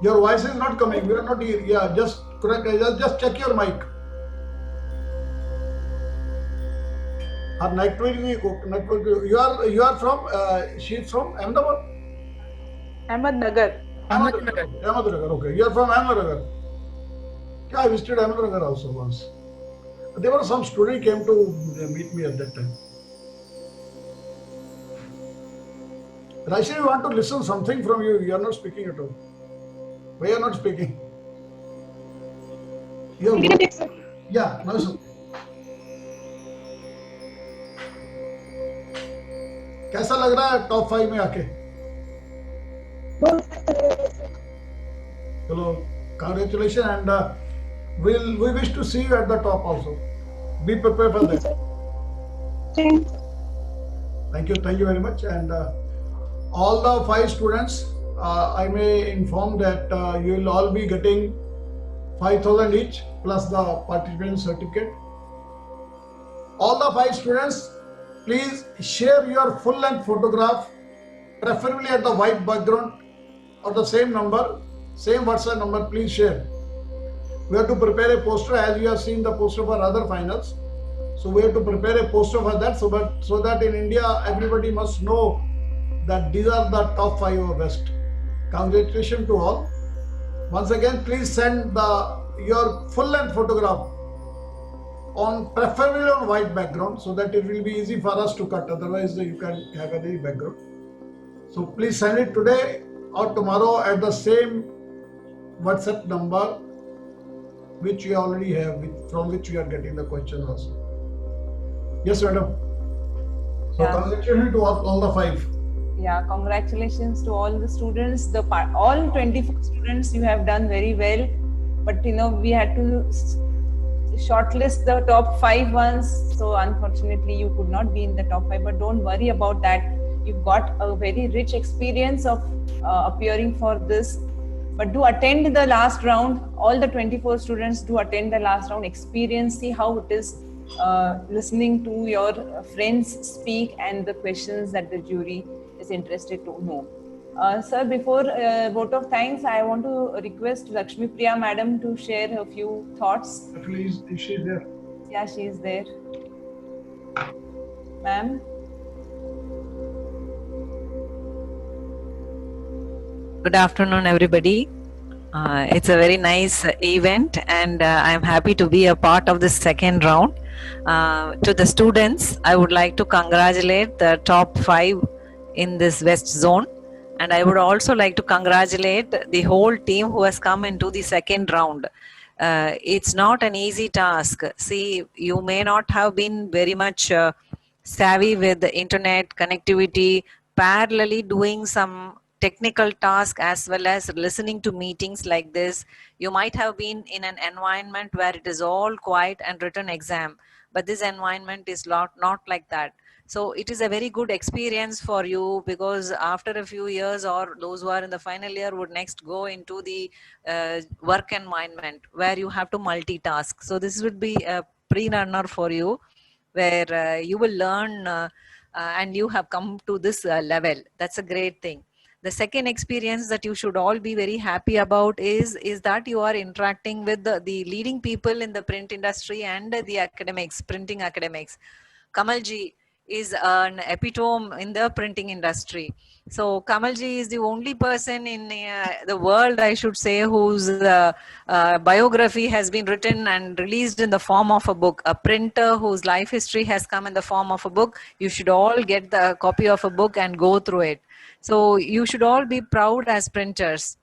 S6: Your voice is not coming. We are not here. Yeah, just correct. Just check your mic. You are from. She is from Ahmedabad.
S1: Ahmednagar.
S6: Ahmednagar. Okay. You are from Ahmednagar. Yeah, I visited Ahmednagar also once. There were some students came to meet me at that time. Rashid, we want to listen something from you. You are not speaking at all. Why you are not speaking? Yeah, no, sir. कैसा लग रहा है top 5 में आके? चलो, congratulations and we wish to see you at the top also. Be prepared for that. Thank you very much. And all the 5 students, I may inform that you will all be getting 5,000 each plus the participant certificate. All the 5 students, please share your full length photograph, preferably at the white background or the same number, same WhatsApp number, please share. We have to prepare a poster as you have seen the poster for other finals. So we have to prepare a poster for that so that in India everybody must know that these are the top 5 or best. Congratulations to all. Once again, please send your full length photograph on preferably on white background so that it will be easy for us to cut. Otherwise, you can have any background. So please send it today or tomorrow at the same WhatsApp number which you already have, from which we are getting the question also. Yes, madam. So
S2: Yeah.
S6: congratulations to all the 5.
S2: Yeah, congratulations to all the students. All 24 students, you have done very well. But we had to shortlist the top 5 ones. So unfortunately, you could not be in the top 5. But don't worry about that. You've got a very rich experience of appearing for this. But do attend the last round. All the 24 students do attend the last round. Experience, see how it is listening to your friends speak and the questions that the jury is interested to know. Sir, before vote of thanks, I want to request Lakshmi Priya madam to share a few thoughts.
S6: Please, is she there?
S2: Yeah, she is there. Ma'am.
S17: Good afternoon, everybody. It's a very nice event, and I'm happy to be a part of the second round. To the students, I would like to congratulate the top 5 in this West Zone, and I would also like to congratulate the whole team who has come into the second round. It's not an easy task. See, you may not have been very much savvy with the internet connectivity, parallelly doing some technical task as well as listening to meetings like this. You might have been in an environment where it is all quiet and written exam, but this environment is not like that. So it is a very good experience for you, because after a few years, or those who are in the final year would next go into the work environment where you have to multitask. So this would be a pre-runner for you, where you will learn and you have come to this level. That's a great thing. The second experience that you should all be very happy about is that you are interacting with the leading people in the print industry and the academics, printing academics. Kamalji is an epitome in the printing industry. So Kamalji is the only person in the world, I should say, whose biography has been written and released in the form of a book. A printer whose life history has come in the form of a book. You should all get the copy of a book and go through it. So you should all be proud as printers.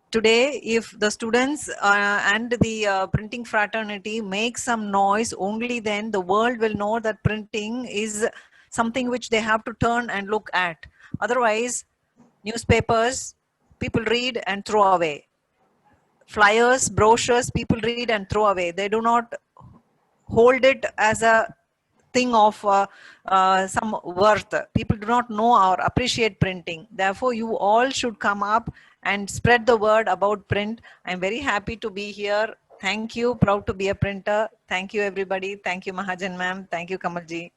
S17: Today, if the students and the printing fraternity make some noise, only then the world will know that printing is something which they have to turn and look at. Otherwise, newspapers, people read and throw away. Flyers, brochures, people read and throw away. They do not hold it as a thing of some worth. People do not know or appreciate printing. Therefore, you all should come up and spread the word about print. I'm very happy to be here. Thank you. Proud to be a printer. Thank you, everybody. Thank you, Mahajan ma'am. Thank you, Kamalji.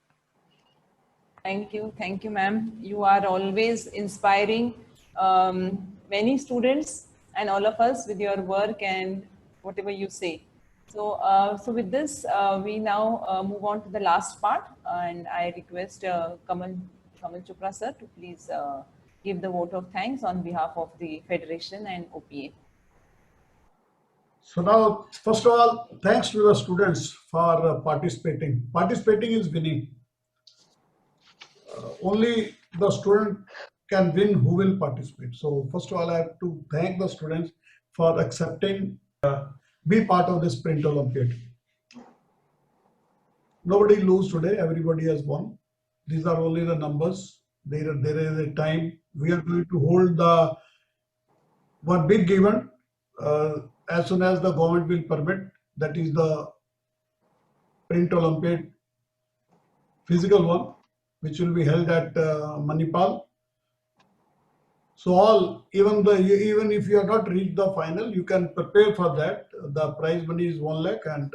S2: Thank you, ma'am. You are always inspiring many students and all of us with your work and whatever you say. So, so with this, we now move on to the last part, and I request Kamal Chopra sir to please give the vote of thanks on behalf of the Federation and OPA.
S6: So now, first of all, thanks to the students for participating. Participating is winning. Only the student can win who will participate. So first of all, I have to thank the students for accepting be part of this Print Olympiad. Nobody lose today, everybody has won. These are only the numbers. There is a time we are going to hold the one big event as soon as the government will permit, that is the Print Olympiad physical one. which will be held at Manipal. So all, even if you have not reached the final, you can prepare for that. The prize money is 1 lakh, and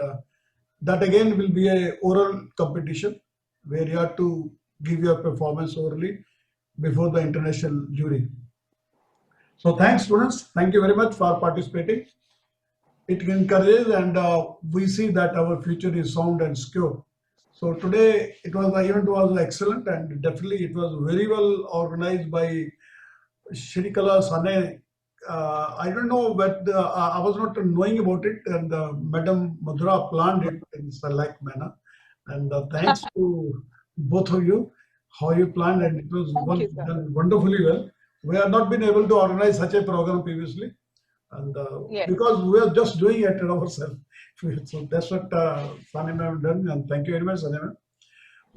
S6: that again will be a oral competition where you have to give your performance orally before the international jury. So thanks, students. Thank you very much for participating. It encourages, and we see that our future is sound and secure. So today the event was excellent, and definitely it was very well organized by Shrikala Sane. I don't know, but I was not knowing about it, and Madam Madhura planned it in select manner. And thanks to both of you, how you planned, and it was done wonderfully well. We have not been able to organize such a program previously, and because we are just doing it ourselves. So that's what Sane ma'am done, and thank you very much, Sane ma'am.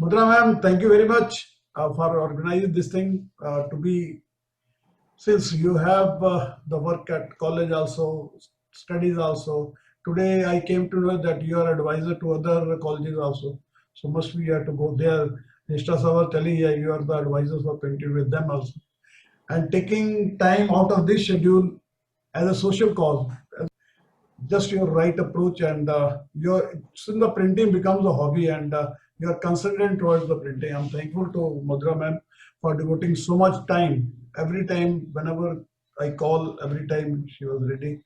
S6: Madhura ma'am, thank you very much for organizing this thing to be. Since you have the work at college also, studies also, today I came to know that you are advisor to other colleges also. So must we have to go there. Nishta sir was telling you are the advisors for printing with them also. And taking time out of this schedule as a social cause, just your right approach, and since the printing becomes a hobby, and you are concentrating towards the printing. I'm thankful to Madhura ma'am for devoting so much time. Every time, whenever I call, every time she was ready.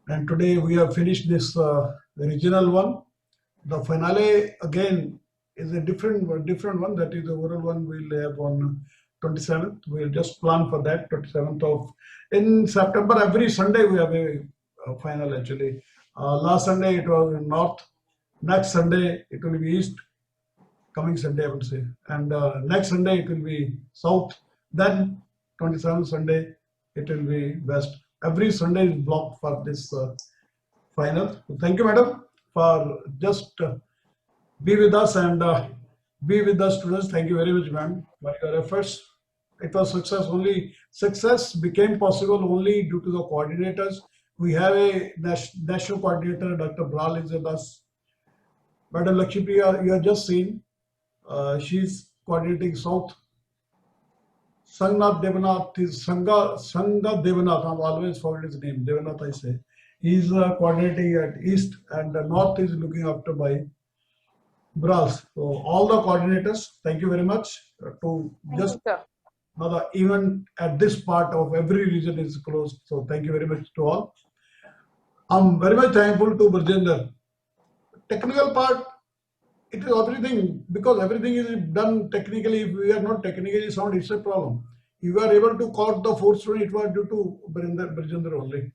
S6: And today we have finished this the regional one. The finale again is a different one. That is the oral one we'll have on 27th. We'll just plan for that 27th of in September. Every Sunday we have a final actually. Last Sunday it was in North. Next Sunday it will be East. Coming Sunday I would say. And next Sunday it will be South. Then 27th Sunday it will be West. Every Sunday is blocked for this final. So thank you, madam, for just be with us and be with the students. Thank you very much, ma'am, for your efforts. It was success only. Success became possible only due to the coordinators. We have a national coordinator, Dr. Bral is with us. Madam Lakshmipriya, you have just seen. She's coordinating South. Sangnath Devanath is Sangha Devanath. I'm always forget his name. Devanath, I say. He's coordinating at East, and the North is looking after by Bras. So all the coordinators, thank you very much to just now the event at this part of every region is closed. So thank you very much to all. I'm very much thankful to Burjinder. Technical part, it is everything, because everything is done technically. If we are not technically sound, it's a problem. If you are able to caught the fourth student, it was due to Burjinder only.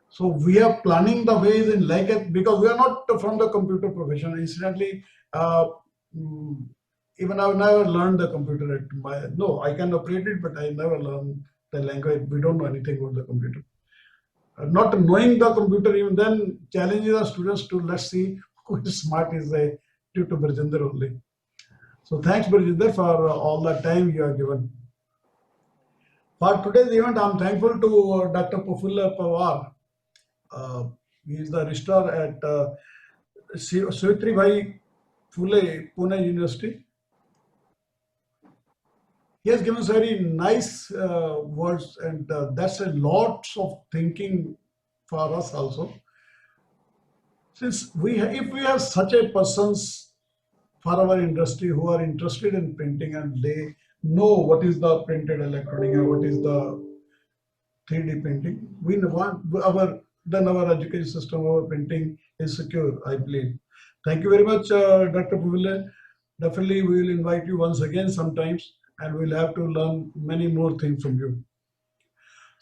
S6: So we are planning the ways in like it, because we are not from the computer profession. Incidentally, even I've never learned the computer no, I can operate it, but I never learned the language. We don't know anything about the computer. Not knowing the computer, even then challenges the students to let's see who is smart is due to Burjinder only. So thanks Burjinder for all the time you have given. For today's event, I'm thankful to Dr. Prafulla Pawar. He is the registrar at Savitribai Phule, Pune University. He has given very nice words, and that's a lot of thinking for us also. Since if we have such a persons for our industry who are interested in printing, and they know what is the printed electronic and what is the 3D printing, we want our education system, our printing is secure, I believe. Thank you very much, Dr. Prafulla. Definitely we will invite you once again sometimes, and we'll have to learn many more things from you.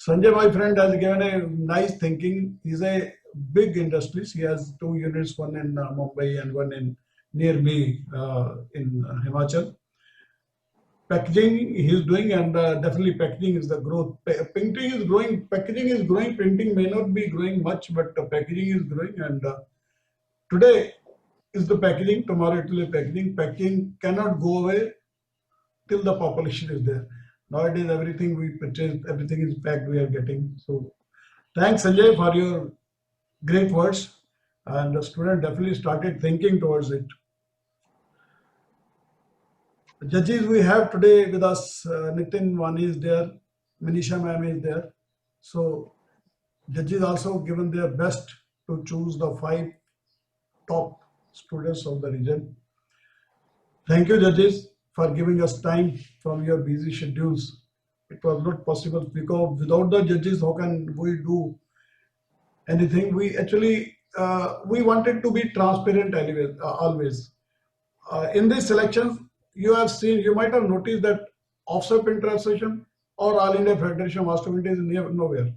S6: Sanjay, my friend, has given a nice thinking. He's a big industry. He has 2 units, one in Mumbai and one in near me in Himachal. Packaging he's doing, and definitely packaging is the growth. Printing is growing, packaging is growing, printing may not be growing much, but packaging is growing, and today is the packaging, tomorrow it will be packaging. Packaging cannot go away till the population is there. Nowadays everything we purchase, everything is packed we are getting. So thanks Sanjay for your great words, and the student definitely started thinking towards it. Judges we have today with us, Nitin Wani is there, Manisha ma'am is there. So judges also given their best to choose the 5 top students of the region. Thank you, judges, for giving us time from your busy schedules. It was not possible because without the judges, how can we do anything? We actually, we wanted to be transparent always. In these selections, you have seen, you might have noticed that Officer Printer Association or All India Federation of Master Printers is nowhere.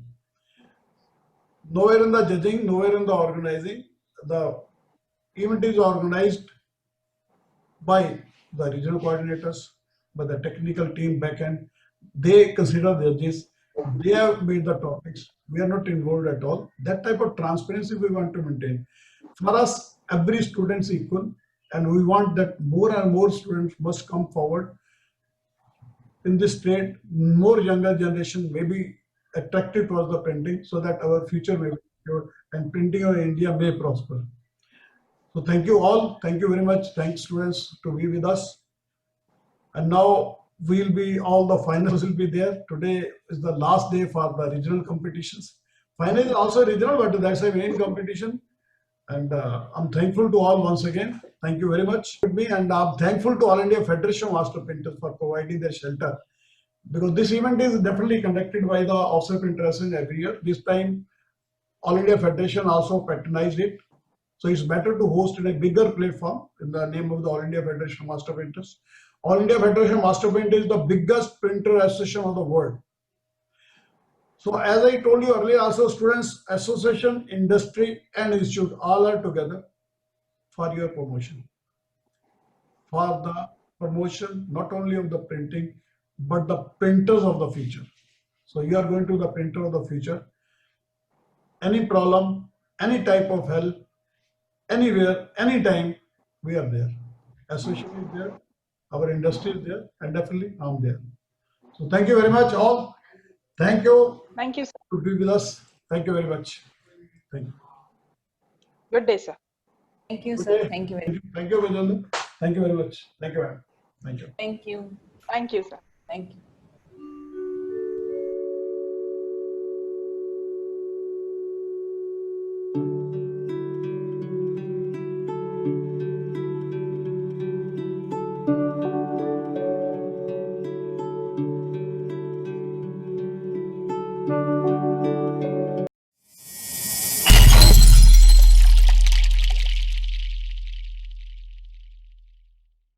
S6: Nowhere in the judging, nowhere in the organizing. The event is organized by the regional coordinators, by the technical team backend. They consider the judges. They have made the topics. We are not involved at all. That type of transparency we want to maintain. For us, every student is equal, and we want that more and more students must come forward in this trade. More younger generation may be attracted towards the printing, so that our future may be secure and printing in India may prosper. So thank you all. Thank you very much. Thanks students to be with us. And now all the finals will be there. Today is the last day for the regional competitions. Final is also regional, but that's a main competition. And I'm thankful to all once again. Thank you very much with me. And I'm thankful to All India Federation of Master Printers for providing their shelter. Because this event is definitely conducted by the Officer Printer Association every year. This time, All India Federation also patronized it. So it's better to host in a bigger platform in the name of the All India Federation of Master Printers. All India Federation of Master Printers is the biggest printer association of the world. So as I told you earlier, also students, association, industry and institute all are together for your promotion. For the promotion not only of the printing, but the printers of the future. So you are going to the printer of the future. Any problem, any type of help, anywhere, anytime, we are there. Association is there, our industry is there, and definitely I'm there. So thank you very much all. Thank you.
S1: Thank you, sir.
S6: To be with us. Thank you very much. Thank you.
S1: Good day, sir.
S2: Thank you, sir. Thank you very much.
S6: Thank you, Vijay. Thank you very much. Thank you, ma'am. Thank you.
S2: Thank you.
S1: Thank you, sir.
S2: Thank you.